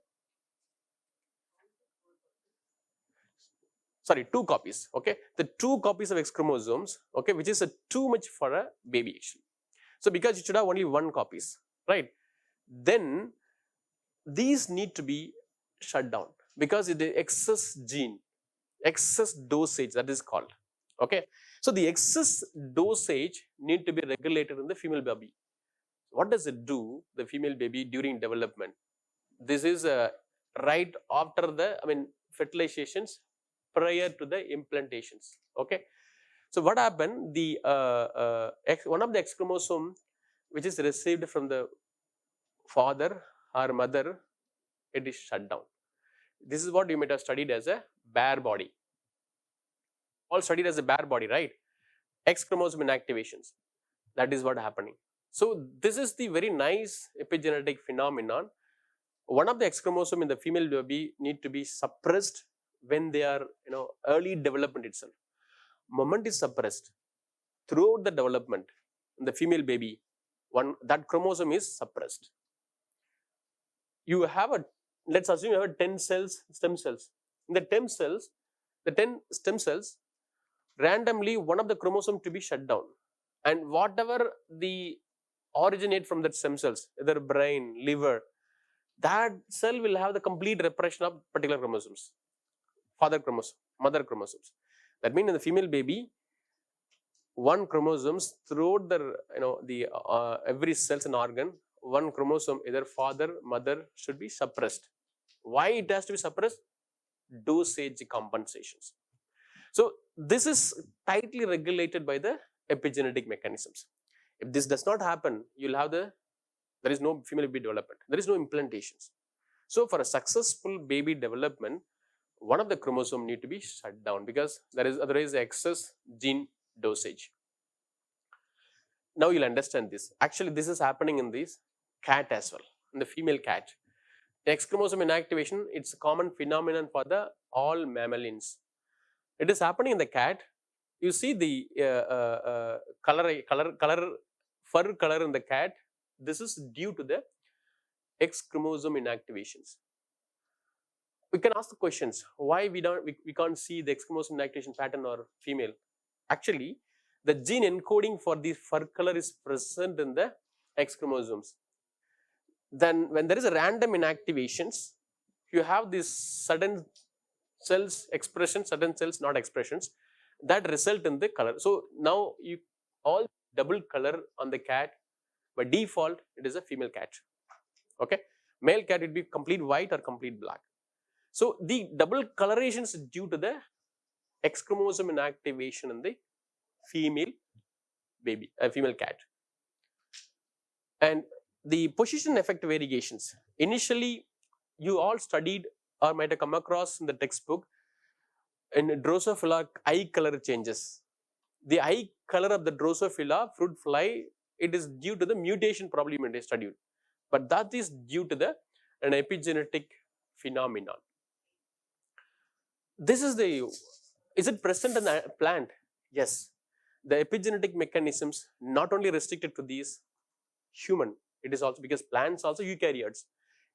2 copies. Okay, the 2 copies of X chromosomes. Okay, which is too much for a baby actually. So because you should have only 1 copies, right? Then these need to be shut down because it is excess gene, excess dosage, that is called. Okay, so the excess dosage need to be regulated in the female baby. What does it do, the female baby during development? This is right after the, fertilizations prior to the implantations. Okay, so what happened? The one of the X chromosome which is received from the father or mother, it is shut down. This is what you might have studied as a bare body. All studied as a bare body, right? X chromosome inactivations. That is what happening. So this is the very nice epigenetic phenomenon. One of the X chromosome in the female baby need to be suppressed when they are, early development itself. Moment is suppressed throughout the development in the female baby. That chromosome is suppressed. You have let's assume you have 10 stem cells. In the 10 stem cells, randomly one of the chromosome to be shut down, and whatever the originate from that stem cells, either brain, liver, that cell will have the complete repression of particular chromosomes, father chromosome, mother chromosomes. That means in the female baby, one chromosomes throughout the every cells and organ, one chromosome, either father, mother, should be suppressed. Why it has to be suppressed? Dosage compensations. So this is tightly regulated by the epigenetic mechanisms. If this does not happen, you'll have there is no female baby development. There is no implantations. So for a successful baby development, one of the chromosome need to be shut down because there is otherwise excess gene dosage. Now you'll understand this. Actually, this is happening in this cat as well, in the female cat. X chromosome inactivation, it's a common phenomenon for the all mammalians. It is happening in the cat. You see the fur color in the cat. This is due to the X chromosome inactivations. We can ask the questions why we can't see the X chromosome inactivation pattern or female. Actually, the gene encoding for the fur color is present in the X chromosomes. Then when there is a random inactivations, you have this sudden cells expression, sudden cells not expressions, that result in the color. So now you all double color on the cat, by default it is a female cat. Okay, male cat would be complete white or complete black. So the double coloration is due to the X chromosome inactivation in the female baby, female cat. And the position effect variations, initially you all studied or might have come across in the textbook, in Drosophila eye color changes. The eye color of the Drosophila fruit fly, it is due to the mutation problem they studied, but that is due to an epigenetic phenomenon. This is it present in the plant? Yes. The epigenetic mechanisms not only restricted to these human, it is also because plants also eukaryotes.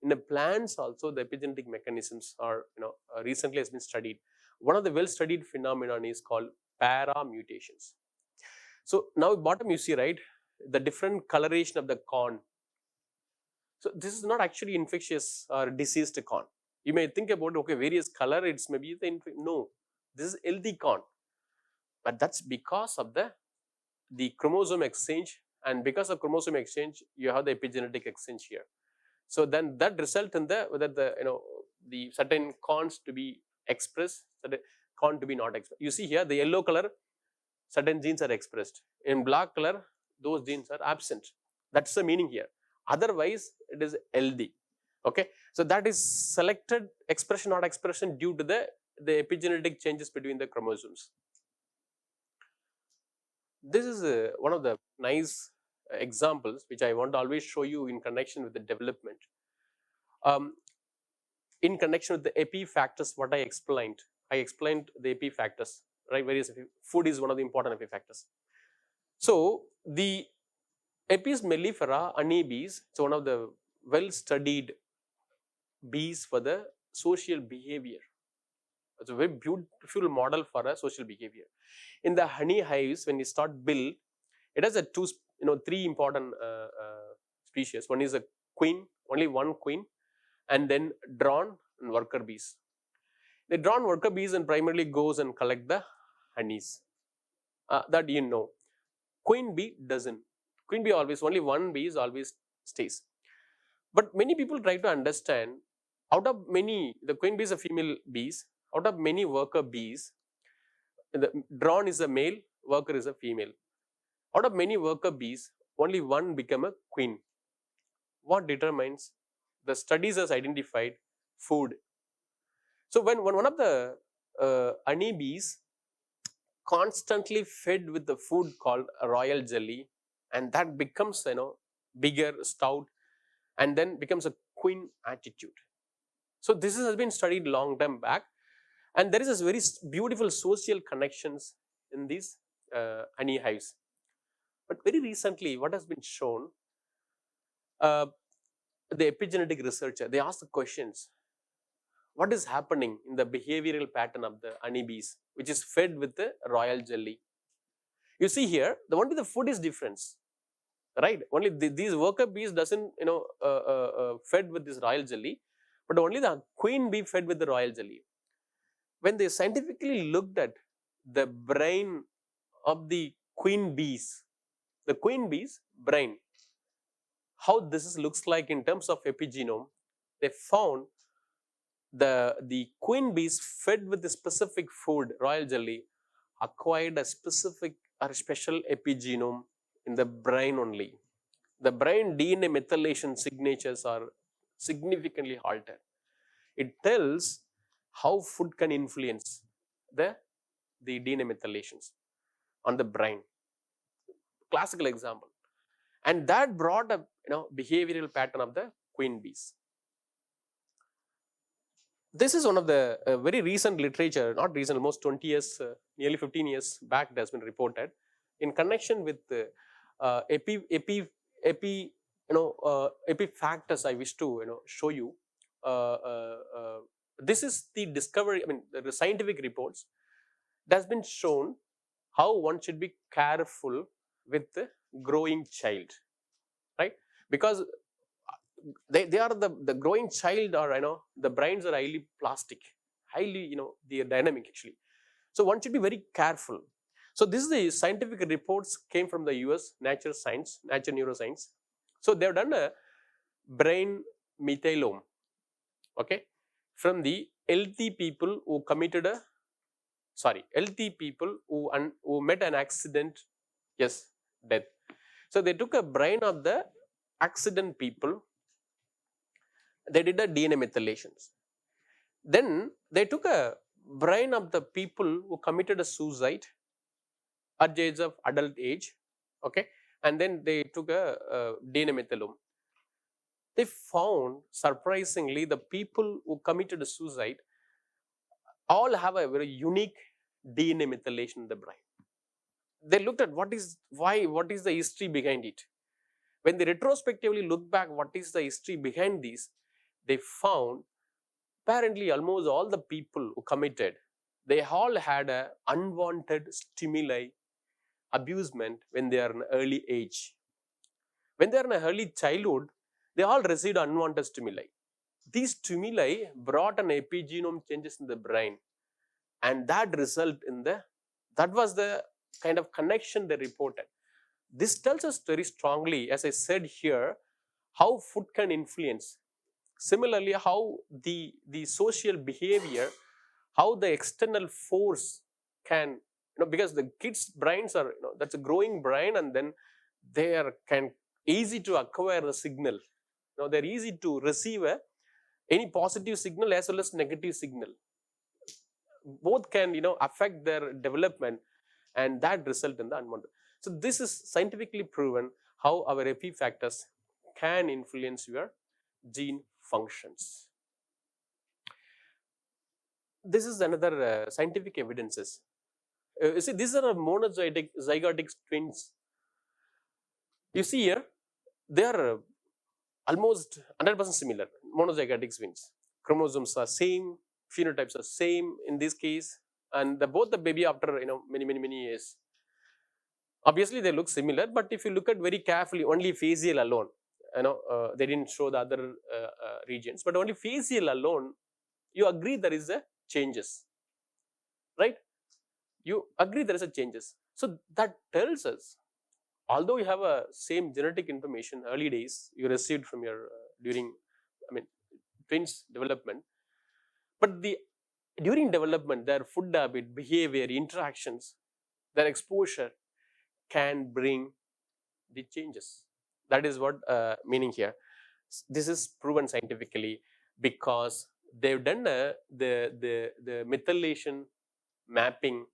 In the plants also the epigenetic mechanisms are recently has been studied. One of the well studied phenomenon is called paramutations. So now bottom you see, right, the different coloration of the corn. So this is not actually infectious or diseased corn. You may think about, okay, various color, it's maybe no, this is healthy corn, but that's because of the chromosome exchange, and because of chromosome exchange you have the epigenetic exchange here. So then that result in whether the certain corns to be expressed, certain corn to be not expressed. You see here the yellow color, certain genes are expressed. In black color, those genes are absent. That's the meaning here. Otherwise, it is healthy. Okay, so that is selected expression, not expression, due to the epigenetic changes between the chromosomes. This is one of the nice examples which I want to always show you in connection with the development. In connection with the epi factors, what I explained the epi factors, right? Various food is one of the important epi factors. So the Apis mellifera, honeybees, it's one of the well studied bees for the social behavior. It's a very beautiful model for a social behavior. In the honey hives, when you start build, it has three important species. One is a queen, only one queen, and then drone and worker bees. The drone worker bees and primarily goes and collect the honeys. that you know. Queen bee doesn't. Queen bee always, only one bee is always stays. But many people try to understand, out of many, the queen bee is a female bees, out of many worker bees, the drone is a male, worker is a female. Out of many worker bees, only one become a queen. What determines? The studies has identified food. So when one of the honeybees constantly fed with the food called royal jelly, and that becomes bigger, stout, and then becomes a queen attitude. So this has been studied long time back, and there is this very beautiful social connections in these honey hives. But very recently, what has been shown, uh, the epigenetic researcher, they asked the questions, what is happening in the behavioral pattern of the honeybees, which is fed with the royal jelly. You see here, only the food is different, right? Only these worker bees doesn't, fed with this royal jelly, but only the queen bee fed with the royal jelly. When they scientifically looked at the brain of the queen bees brain, how this looks like in terms of epigenome, they found the queen bees fed with the specific food, royal jelly, acquired a specific or special epigenome in the brain only. The brain DNA methylation signatures are significantly altered. It tells how food can influence the DNA methylations on the brain. Classical example. And that brought up behavioral pattern of the queen bees. This is one of the very recent literature, not recent, almost 20 years, nearly 15 years back, it has been reported in connection with epi factors. I wish to show you. This is the discovery. I mean, the scientific reports that has been shown how one should be careful with the growing child, right? Because they are the growing child, or the brains are highly plastic, highly they are dynamic actually. So one should be very careful. So this is the scientific reports came from the US Nature Neuroscience. So they have done a brain methylome, okay, from the healthy people who who met an accident, yes, death. So they took a brain of the accident people, they did a DNA methylations. Then they took a brain of the people who committed a suicide at the age of adult age, okay, and then they took a DNA methylome. They found, surprisingly, the people who committed a suicide all have a very unique DNA methylation in the brain. They looked at what is the history behind it. When they retrospectively look back, what is the history behind this, they found apparently almost all the people who committed, they all had a unwanted stimuli, abusement when they are in early age. When they are in a early childhood, they all received unwanted stimuli. These stimuli brought an epigenome changes in the brain, and that was the kind of connection they reported. This tells us very strongly, as I said here, how food can influence. Similarly, how the social behavior, how the external force can, because the kids' brains are, that's a growing brain, and then they are easy to acquire the signal. They're easy to receive any positive signal as well as negative signal. Both can affect their development, and that result in the unwanted. So this is scientifically proven how our epi factors can influence your gene functions. This is another scientific evidences. You see, these are monozygotic twins. You see here, they are almost 100% similar, monozygotic twins. Chromosomes are same, phenotypes are same in this case, and both the baby after many years. Obviously, they look similar, but if you look at very carefully, only facial alone, they didn't show the other regions, but only facial alone, you agree there is a changes, right? You agree there is a changes. So that tells us, although you have a same genetic information early days you received from your during, I mean, twins development, but during development their food habit, behavior, interactions, their exposure can bring the changes. That is what meaning here. This is proven scientifically because they've done the methylation mapping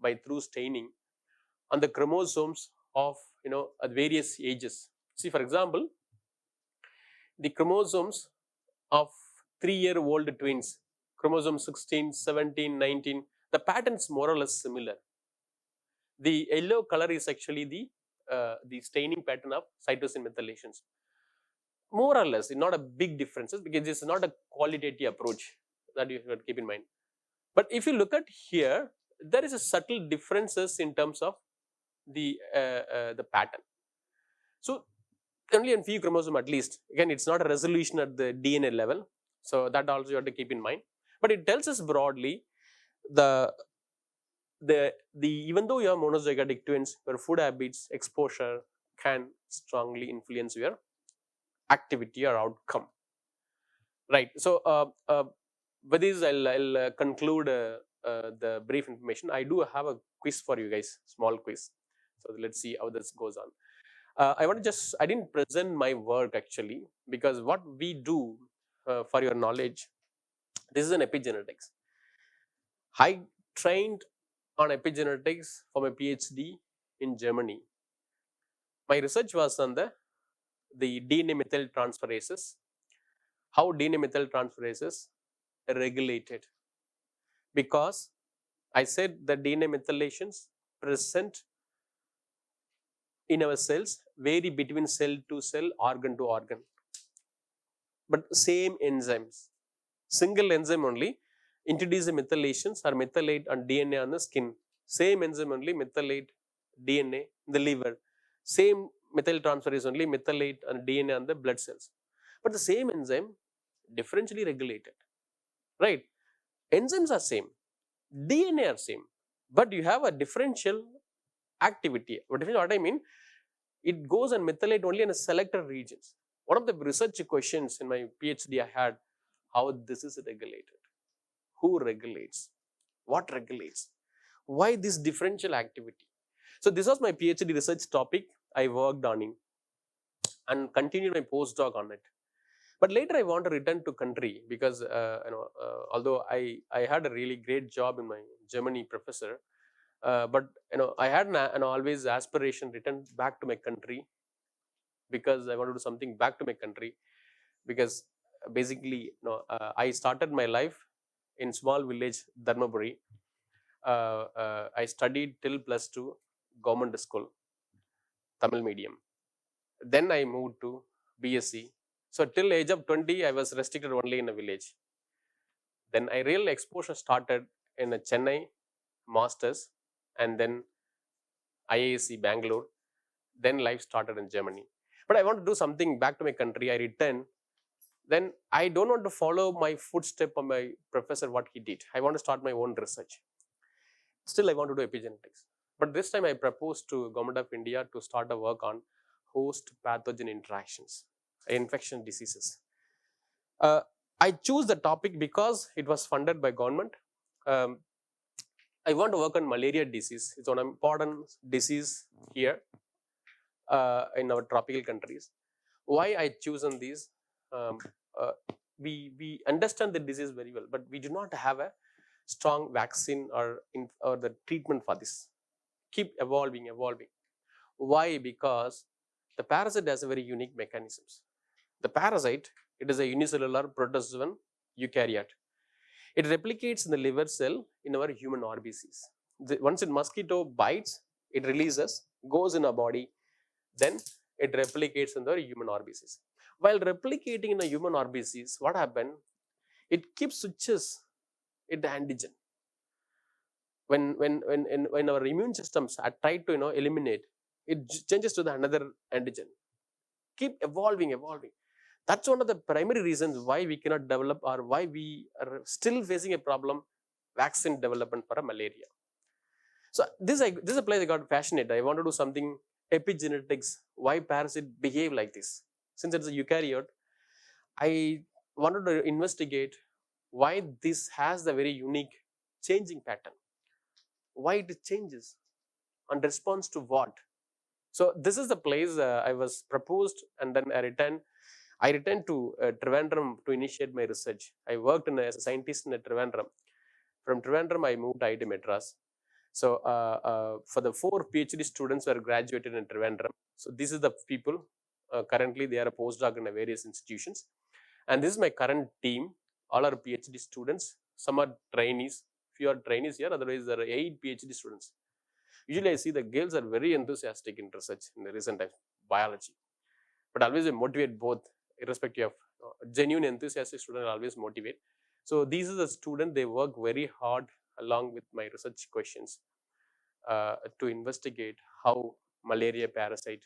by through staining on the chromosomes of at various ages. See, for example, the chromosomes of 3-year-old twins, chromosome 16, 17, 19, the patterns more or less similar. The yellow color is actually the staining pattern of cytosine methylations. More or less, not a big differences because it's not a qualitative approach that you should keep in mind. But if you look at here, there is a subtle differences in terms of the pattern. So only in few chromosome at least. Again, it's not a resolution at the DNA level. So that also you have to keep in mind. But it tells us broadly the even though you have monozygotic twins, your food habits, exposure can strongly influence your activity or outcome. Right. So with this, I'll conclude the brief information. I do have a quiz for you guys, small quiz. So let's see how this goes on. I didn't present my work actually because what we do for your knowledge, this is an epigenetics. I trained on epigenetics for my PhD in Germany. My research was on the DNA methyl transferases, how DNA methyl transferases are regulated. Because I said the DNA methylations present in our cells vary between cell to cell, organ to organ, but same enzymes, single enzyme only introduce the methylations or methylate on DNA on the skin. Same enzyme only methylate DNA in the liver. Same methyl transferase only methylate on DNA on the blood cells. But the same enzyme differentially regulated, right? Enzymes are same, DNA are same, but you have a differential activity. What I mean, it goes and methylate only in a selected regions. One of the research questions in my PhD I had, how this is regulated, who regulates, what regulates, why this differential activity. So this was my PhD research topic. I worked on it and continued my postdoc on it. But later I want to return to country because although I had a really great job in my Germany professor, but I had an always aspiration return back to my country because I want to do something back to my country because basically I started my life in small village Dharmaburi. I studied till +2 government school, Tamil medium. Then I moved to BSc. So till age of 20, I was restricted only in a village. Then I real exposure started in a Chennai masters and then IISc Bangalore. Then life started in Germany. But I want to do something back to my country. I return. Then I don't want to follow my footstep of my professor what he did. I want to start my own research. Still, I want to do epigenetics. But this time I proposed to Government of India to start a work on host pathogen interactions, infection diseases. I choose the topic because it was funded by government. Um, I want to work on malaria disease. It's an important disease here in our tropical countries. Why I chosen these? Um, uh, we understand the disease very well, but we do not have a strong vaccine or the treatment for this. Keep evolving. Why? Because the parasite has a very unique mechanisms. The parasite, it is a unicellular protozoan eukaryote. It replicates in the liver cell in our human RBCs. Once a mosquito bites, it releases, goes in our body, then it replicates in the human RBCs. While replicating in the human RBCs, what happened? It keeps switches in the antigen. When our immune systems are tried to eliminate, it changes to the another antigen. Keep evolving. That's one of the primary reasons why we cannot develop or why we are still facing a problem, vaccine development for a malaria. So this is a place I got passionate. I want to do something epigenetics. Why parasite behave like this? Since it's a eukaryote, I wanted to investigate why this has the very unique changing pattern. Why it changes and responds to what. So this is the place I was proposed, and then I returned to Trivandrum to initiate my research. I worked as a scientist in Trivandrum. From Trivandrum, I moved to IIT Madras. So for the 4 PhD students who are graduated in Trivandrum. So this is the people. Currently, they are a postdoc in various institutions. And this is my current team. All are PhD students. Some are trainees. Few are trainees here. Otherwise, there are 8 PhD students. Usually, I see the girls are very enthusiastic in research in the recent times, biology. But always they motivate both, irrespective of genuine enthusiastic student always motivate. So these are the students, they work very hard along with my research questions to investigate how malaria parasite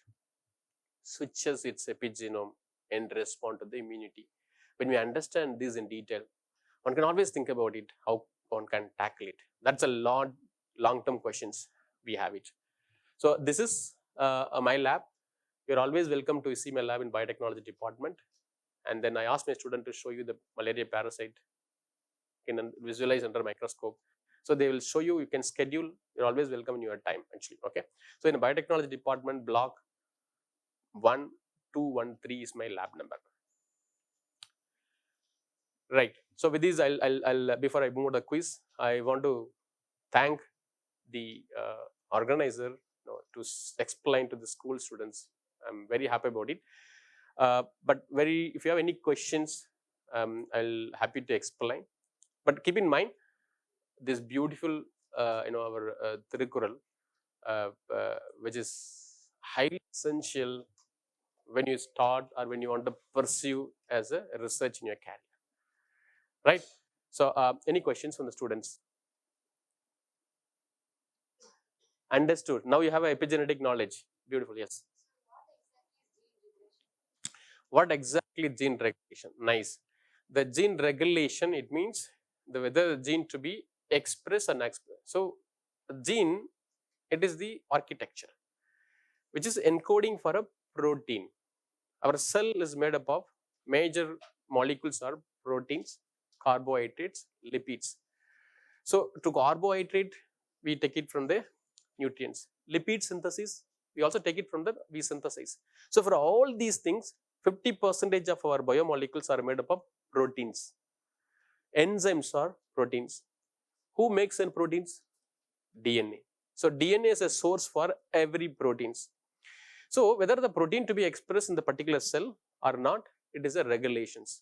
switches its epigenome and respond to the immunity. When we understand this in detail, one can always think about it, how one can tackle it. That's a long-term questions we have it. So this is my lab. You're always welcome to see my lab in biotechnology department. And then I asked my student to show you the malaria parasite in visualize under microscope. So they will show you, you can schedule, you're always welcome in your time actually, okay. So in the biotechnology department, block 1213 is my lab number. Right, so with this, I'll before I move to the quiz, I want to thank the organizer, to explain to the school students. I'm very happy about it. But if you have any questions, I'll happy to explain. But keep in mind this beautiful, our Tirukural, which is highly essential when you start or when you want to pursue as a research in your career. Right? So, any questions from the students? Understood. Now you have a epigenetic knowledge. Beautiful. Yes. What exactly gene regulation? Nice. The gene regulation, it means whether the gene to be expressed or unexpressed. So, gene, it is the architecture which is encoding for a protein. Our cell is made up of major molecules are proteins, carbohydrates, lipids. So, to carbohydrate, we take it from the nutrients. Lipid synthesis, we also take it from the we synthesize. So, for all these things, 50% of our biomolecules are made up of proteins. Enzymes are proteins. Who makes any proteins? DNA. So, DNA is a source for every proteins. So, whether the protein to be expressed in the particular cell or not, it is a regulations.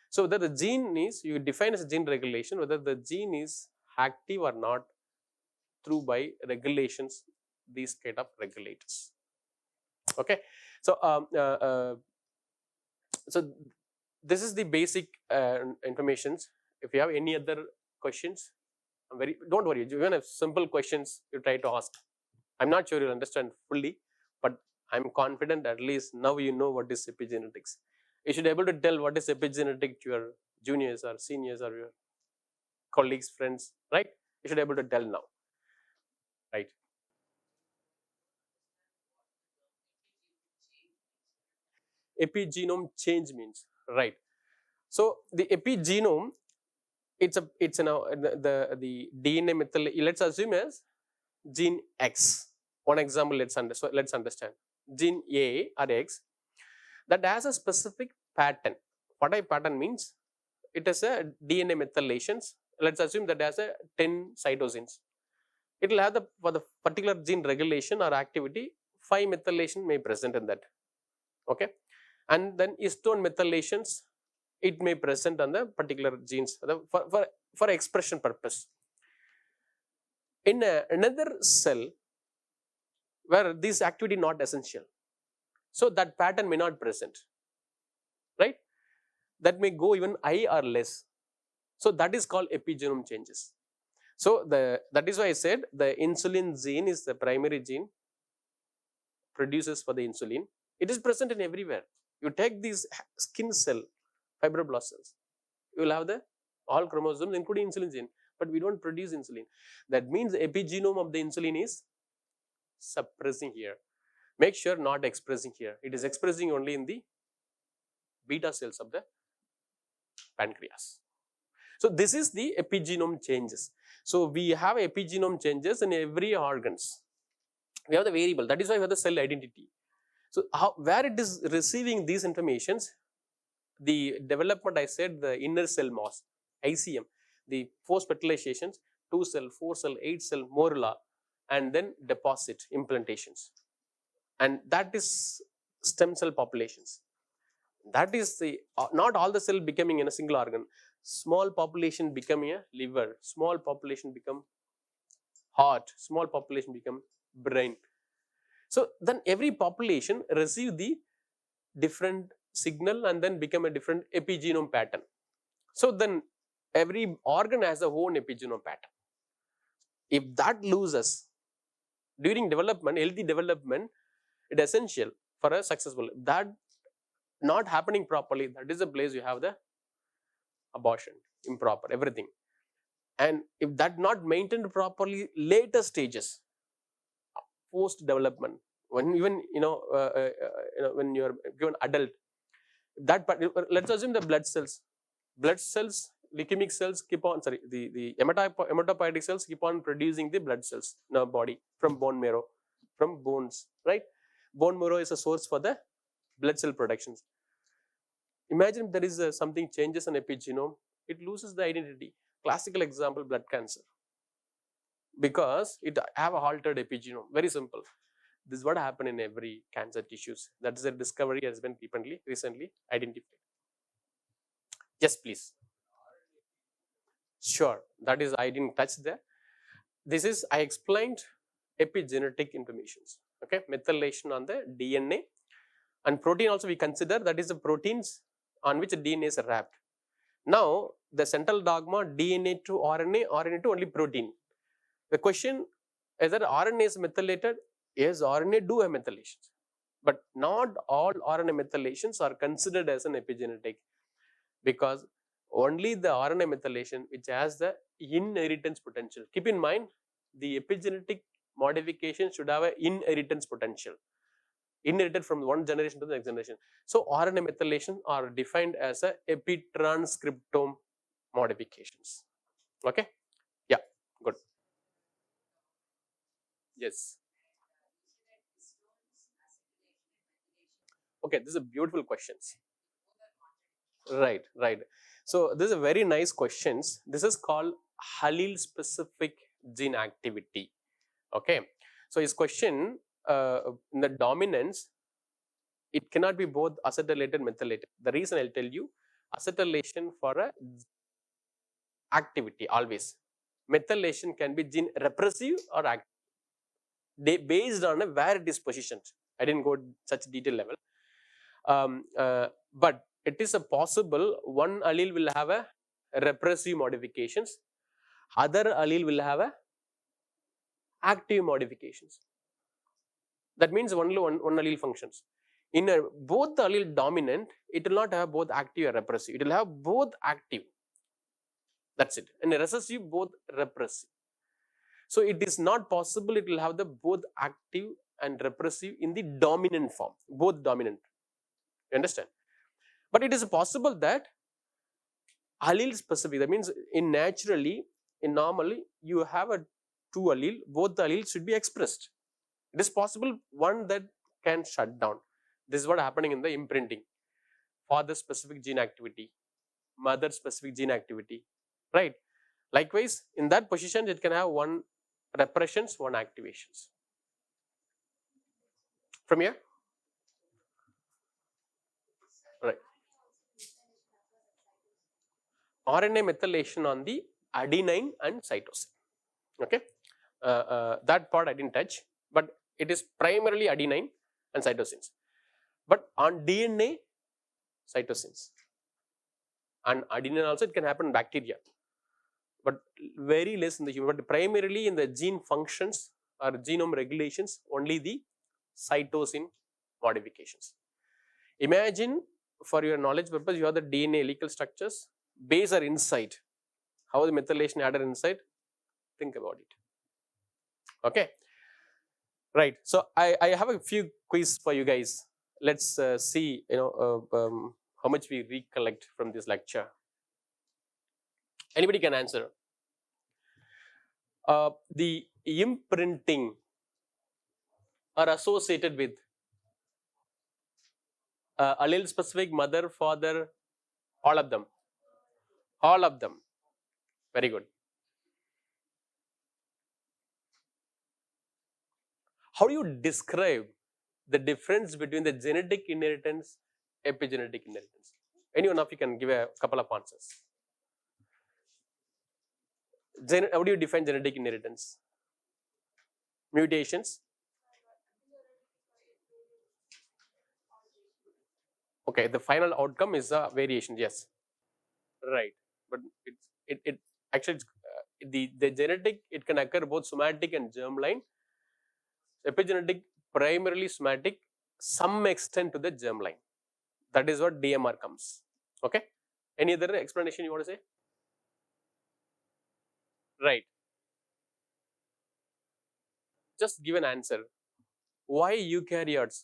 So, whether the gene is, you define as a gene regulation, whether the gene is active or not through by regulations, these kind of regulators. Okay. So, so this is the basic informations. If you have any other questions, don't worry, even if simple questions you try to ask. I'm not sure you'll understand fully, but I'm confident at least now you know what is epigenetics. You should be able to tell what is epigenetic to your juniors or seniors or your colleagues, friends, right? You should be able to tell now, right? Epigenome change means, right? So the epigenome, it's the DNA methyl. Let's assume as gene X. One example, let's understand gene A or X that has a specific pattern. What a pattern means? It is a DNA methylations. Let's assume that has a 10 cytosines. It will have for the particular gene regulation or activity, 5 methylation may present in that. Okay, and then histone methylations, it may present on the particular genes for expression purpose. In another cell where this activity not essential, so that pattern may not present, right? That may go even high or less. So that is called epigenome changes. So that is why I said the insulin gene is the primary gene produces for the insulin. It is present in everywhere. You take these skin cell, fibroblast cells, you will have all chromosomes including insulin gene. but we don't produce insulin. That means the epigenome of the insulin is suppressing here. Make sure not expressing here. It is expressing only in the beta cells of the pancreas. So this is the epigenome changes. So we have epigenome changes in every organs. We have the variable. That is why we have the cell identity. So where it is receiving these informations, the development I said, the inner cell mass, ICM, the post fertilizations, 2 cell, 4 cell, 8 cell, morula, and then deposit implantations. And that is stem cell populations. That is the, not all the cell becoming in a single organ. Small population becoming a liver, small population become heart, small population become brain. So then every population receive the different signal and then become a different epigenome pattern. So then every organ has a own epigenome pattern. If that loses during development, healthy development, it is essential for a successful. If that not happening properly, that is the place you have the abortion, improper, everything. And if that not maintained properly, later stages, post development, when even when you are given adult, that let's assume the blood cells, leukemic cells keep on, sorry, the hematopoietic cells keep on producing the blood cells in our body from bone marrow, from bones, right? Bone marrow is a source for the blood cell productions. Imagine there is something changes in epigenome, it loses the identity. Classical example, blood cancer, because it have a altered epigenome. Very simple. This is what happened in every cancer tissues. That is a discovery has been recently identified. Yes, please. Sure, that is I didn't touch there. This is I explained epigenetic informations. Okay, methylation on the DNA and protein also we consider, that is the proteins on which the DNA is wrapped. Now the central dogma, DNA to RNA, RNA to only protein. The question is that RNA is methylated. Yes, RNA do have methylations, but not all RNA methylations are considered as an epigenetic, because only the RNA methylation which has the inheritance potential. Keep in mind, the epigenetic modification should have an inheritance potential, inherited from one generation to the next generation. So RNA methylation are defined as a epitranscriptome modifications. Okay, yeah, good. Yes. Okay, this is a beautiful questions. Right, right. So this is a very nice questions. This is called allele specific gene activity. Okay, so his question in the dominance, it cannot be both acetylated methylated. The reason I'll tell you, acetylation for a activity always. Methylation can be gene repressive or active. They based on where it is positioned. I didn't go such detail level. But it is a possible one allele will have a repressive modifications, other allele will have a active modifications. That means only one allele functions. In both the allele dominant, it will not have both active or repressive. It will have both active. That's it. And recessive, both repressive. So it is not possible it will have the both active and repressive in the dominant form, both dominant. You understand? But it is possible that allele specific, that means in normally you have a two allele, both the alleles should be expressed. It is possible one that can shut down. This is what happening in the imprinting. Father specific gene activity, mother specific gene activity, right? Likewise, in that position, it can have one repressions, one activations. From here? Right. RNA methylation on the adenine and cytosine. Okay, that part I didn't touch, but it is primarily adenine and cytosines. But on DNA, cytosines, and adenine also it can happen in bacteria, but very less in the human. But primarily in the gene functions or genome regulations, only the cytosine modifications. Imagine, for your knowledge purpose, you have the DNA helical structures, base are inside. how the methylation added inside? Think about it. Okay. Right. So I have a few quiz for you guys. Let's see, how much we recollect from this lecture. Anybody can answer. The imprinting are associated with allele specific, mother, father, all of them. All of them. Very good. How do you describe the difference between the genetic inheritance, epigenetic inheritance? Anyone of you can give a couple of answers. How do you define genetic inheritance? Mutations. Okay, the final outcome is a variation. Yes, right. But it actually the genetic, it can occur both somatic and germline. Epigenetic primarily somatic, some extent to the germline. That is what DMR comes. Okay. Any other explanation you want to say? Right. Just give an answer. Why eukaryotes?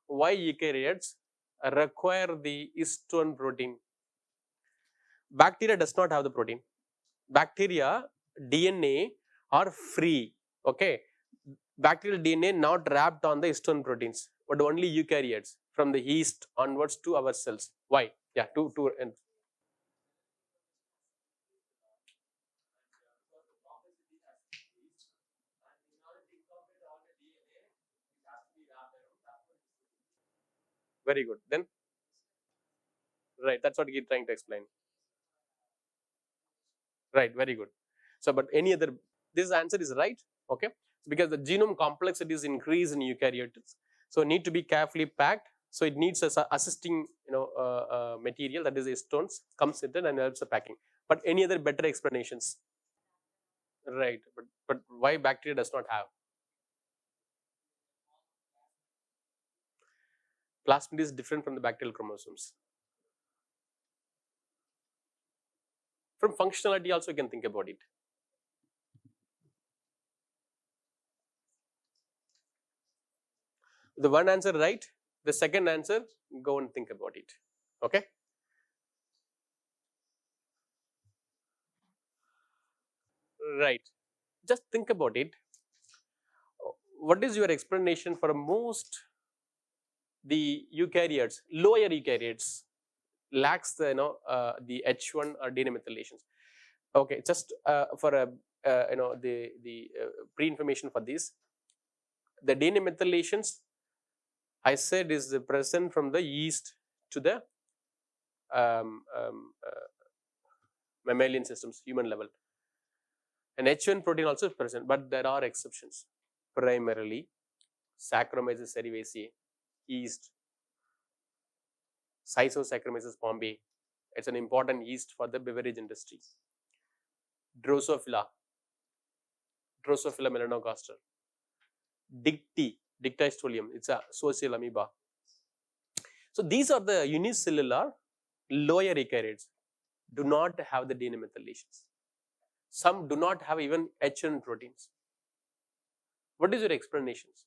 Why eukaryotes require the histone protein? Bacteria does not have the protein. Bacteria DNA are free. Okay. Bacterial DNA not wrapped on the histone proteins, but only eukaryotes from the yeast onwards to our cells. Why? Yeah, to and very good. Then right, that's what he's trying to explain. Right, very good. So, but any other, this answer is right, okay? Because the genome complexities increase in eukaryotes, so need to be carefully packed. So it needs a assisting, material, that is stones, comes in it and helps the packing. But any other better explanations? Right, but why bacteria does not have? Plasmid is different from the bacterial chromosomes. From functionality also you can think about it. The one answer right, the second answer, go and think about it. Okay. Right. Just think about it. What is your explanation for most the eukaryotes, lower eukaryotes lacks the the H1 or DNA methylations? Okay, just for a the pre-information for this, the DNA methylations I said is the present from the yeast to the um, um, uh, mammalian systems, human level. And H1 protein also is present, but there are exceptions. Primarily, Saccharomyces cerevisiae, yeast, Saccharomyces pombe. It's an important yeast for the beverage industry. Drosophila, Drosophila melanogaster. Dictystolium, it's a social amoeba. So these are the unicellular lower eukaryotes, do not have the DNA methylations. Some do not have even H1 proteins. What is your explanations?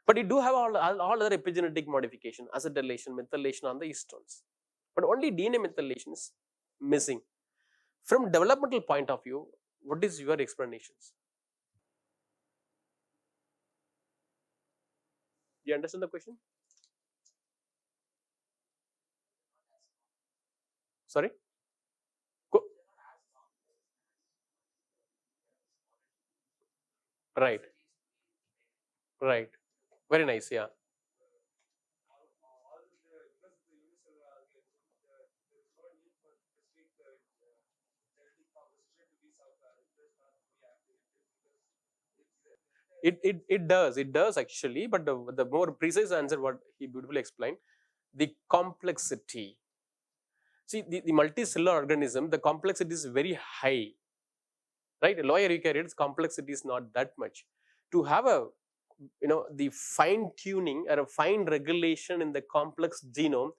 But you do have all other epigenetic modification, acetylation, methylation on the histones. But only DNA methylation is missing. From developmental point of view, what is your explanations? Do you understand the question? Sorry? Right. Right. Very nice. Yeah. It does actually, but the more precise answer, what he beautifully explained, the complexity. See, the multicellular organism, the complexity is very high, right? Lower eukaryotes complexity is not that much. To have a the fine tuning or a fine regulation in the complex genome,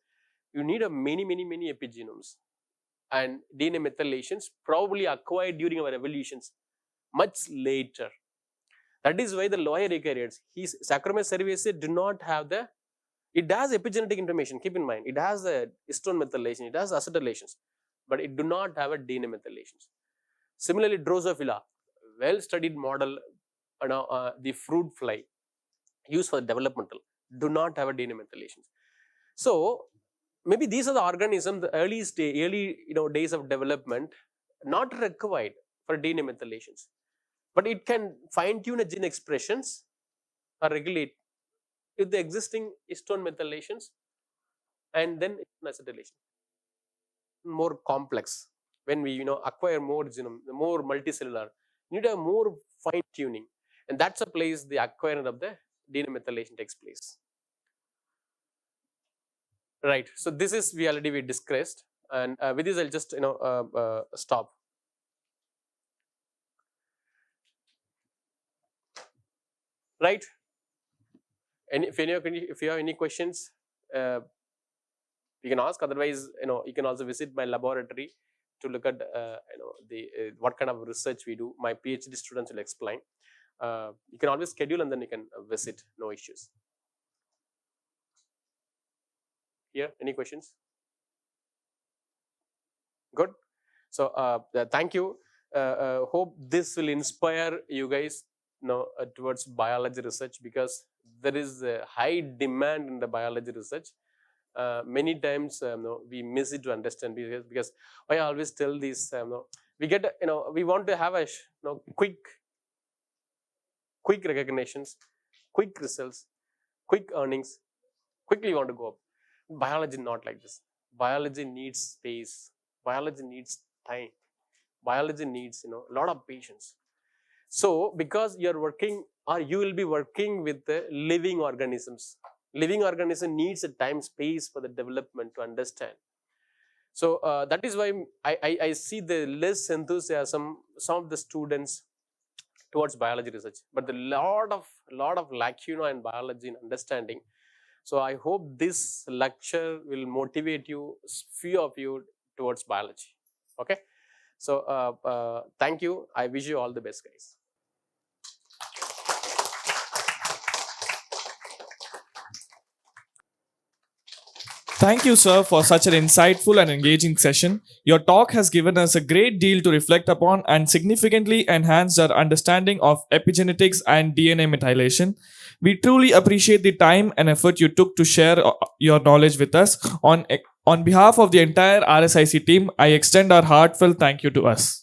you need a many epigenomes. and DNA methylations probably acquired during our evolutions much later. That is why the lower eukaryotes, Saccharomyces cerevisiae do not have the, it has epigenetic information, keep in mind, it has the histone methylation, it has acetylations, but it do not have a DNA methylations. Similarly, Drosophila, well studied model, the fruit fly used for developmental, do not have a DNA methylations. So maybe these are the organisms, the early days of development, not required for DNA methylations, but it can fine tune a gene expressions or regulate with the existing histone methylations, and then acetylation. More complex when we acquire more genome, the more multicellular, you need a more fine tuning, and that's a place the acquirement of the DNA methylation takes place. Right. So this is we discussed, and with this I'll just stop. Right. And if you have any questions, you can ask. Otherwise, you can also visit my laboratory to look at what kind of research we do. My PhD students will explain. You can always schedule and then you can visit. No issues. Here, any questions? Good. So thank you. Hope this will inspire you guys towards biology research, because there is a high demand in the biology research. Many times we miss it to understand, because I always tell this, we get we want to have a quick recognitions, quick results, quick earnings, quickly want to go up. Biology not like this. Biology needs space, biology needs time, biology needs a lot of patience. So because you are working, or you will be working with the living organisms, living organism needs a time space for the development to understand. So that is why I see the less enthusiasm some of the students towards biology research, but the lot of lacuna in biology and understanding. So I hope this lecture will motivate you, few of you, towards biology. Okay. So thank you. I wish you all the best, guys. Thank you, sir, for such an insightful and engaging session. Your talk has given us a great deal to reflect upon and significantly enhanced our understanding of epigenetics and DNA methylation. We truly appreciate the time and effort you took to share your knowledge with us. On behalf of the entire RSIC team, I extend our heartfelt thank you to us.